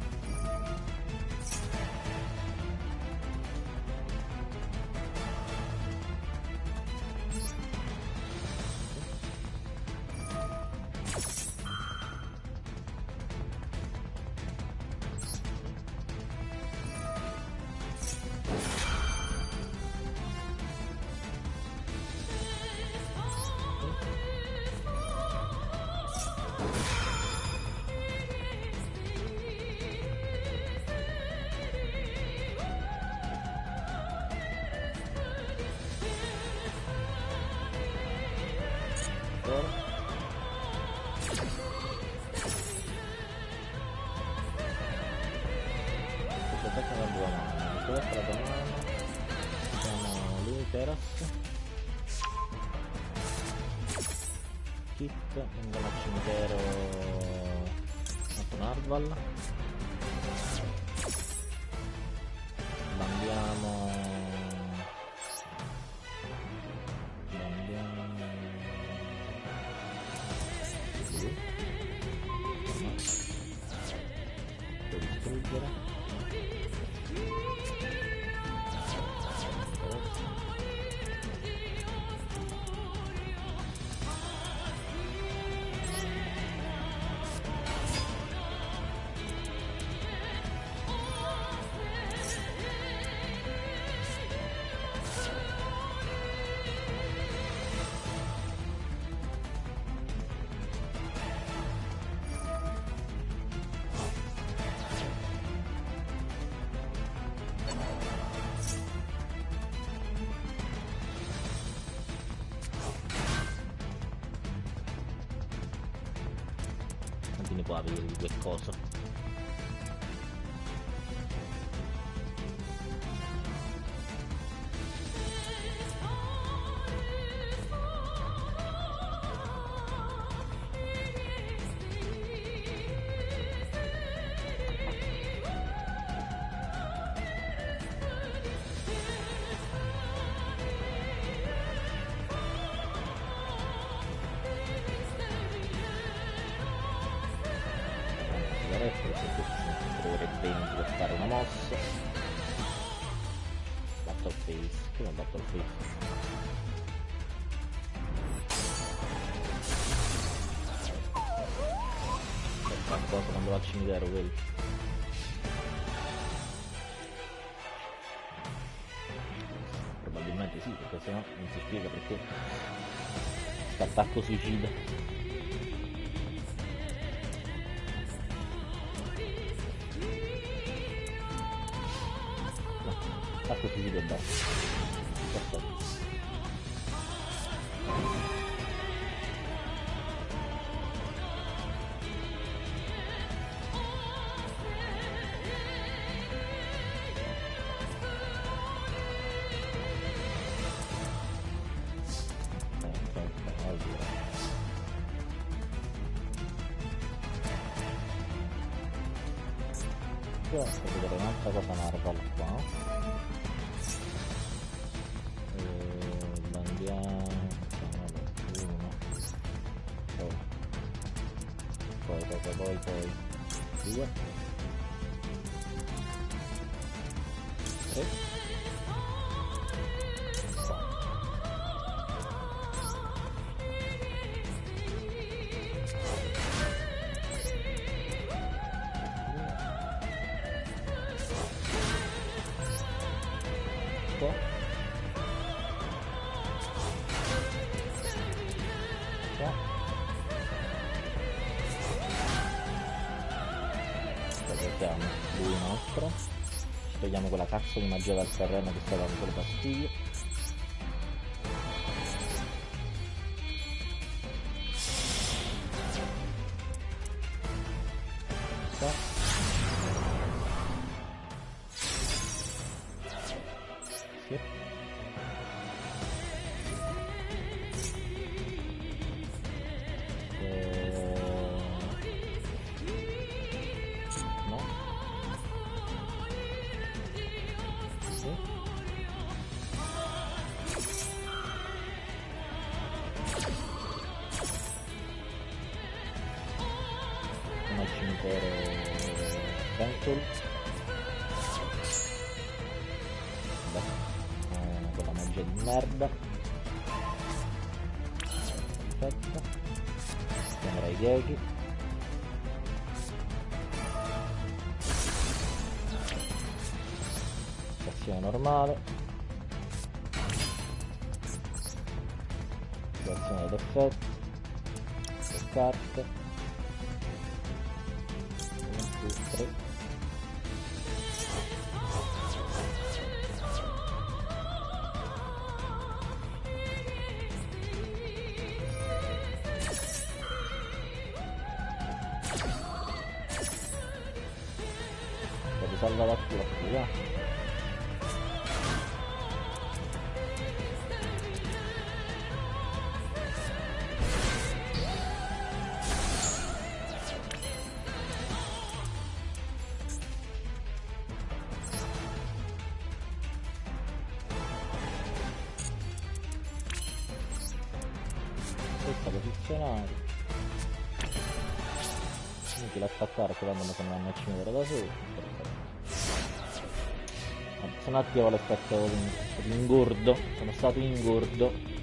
Kit, andiamo al cimitero con Hardwall. Bandiamo devo distruggere. Quindi può avere due cose. Dovrebbe per fare una mossa. Battle face, prima battle face. Per qualcosa quando va al cimitero quello. sì, perché sennò non si spiega perché l'attacco suicida. No, attacco suicida e basta. Perfetto. Io devo vedere un'altra cosa Marvel qua. Andiamo uno, poi 2, 3, 4, salutiamo lui nostro, ci togliamo quella cazzo di magia dal terreno che sta dando quelle pastiglie. Sì. No. Sì. Come al cimitero Bentul. Quella magia di merda. Perfetto. Chiamerai Geki. Stazione normale. Situazione d'effetto. Le carte. 1, 2, 3. Salva la tua attiva. Questa posizionare. Inutile attaccare quando sono a cimitero da solo. Se no attivo l'effetto di ingordo, sono stato ingordo.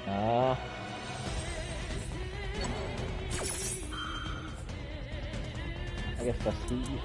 Ah. Ma che fastidio.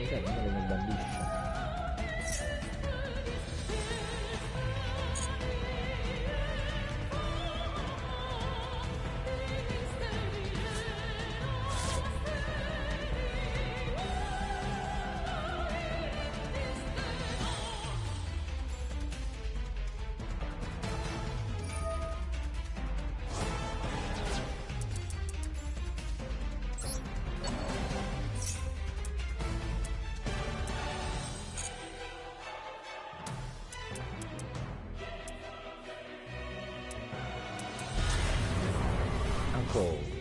Che mi bandisce. Ancora.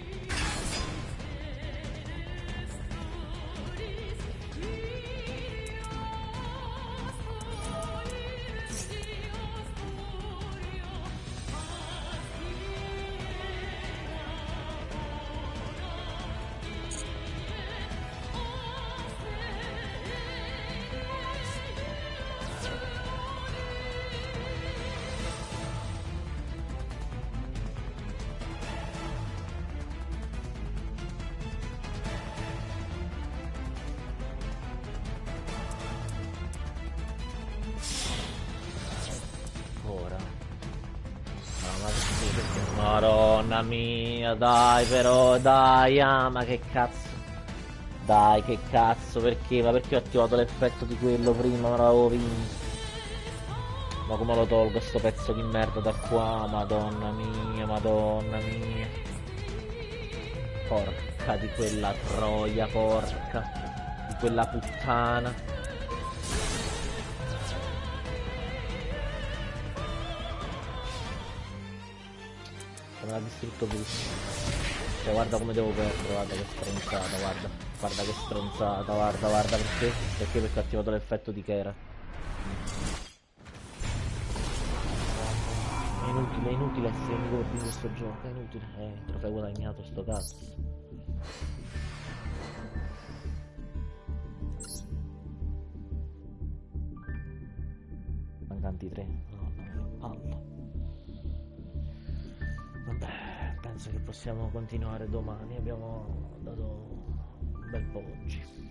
Madonna mia, dai però, dai, ma che cazzo. Dai, che cazzo, perché? Ma perché ho attivato l'effetto di quello prima, ma l'avevo vinto. Ma come lo tolgo sto pezzo di merda da qua? Madonna mia, madonna mia. Porca di quella troia, porca. Di quella puttana. Me l'ha distrutto tutto. Cioè, guarda come devo perdere, guarda che stronzata, guarda. Guarda che stronzata, guarda perché? Perché ho attivato l'effetto di Kera. È inutile essere ingordi in questo gioco, è inutile. Trofeo guadagnato sto cazzo. Mancanti 3, no, palla. Vabbè, penso che possiamo continuare domani, abbiamo dato un bel po' oggi.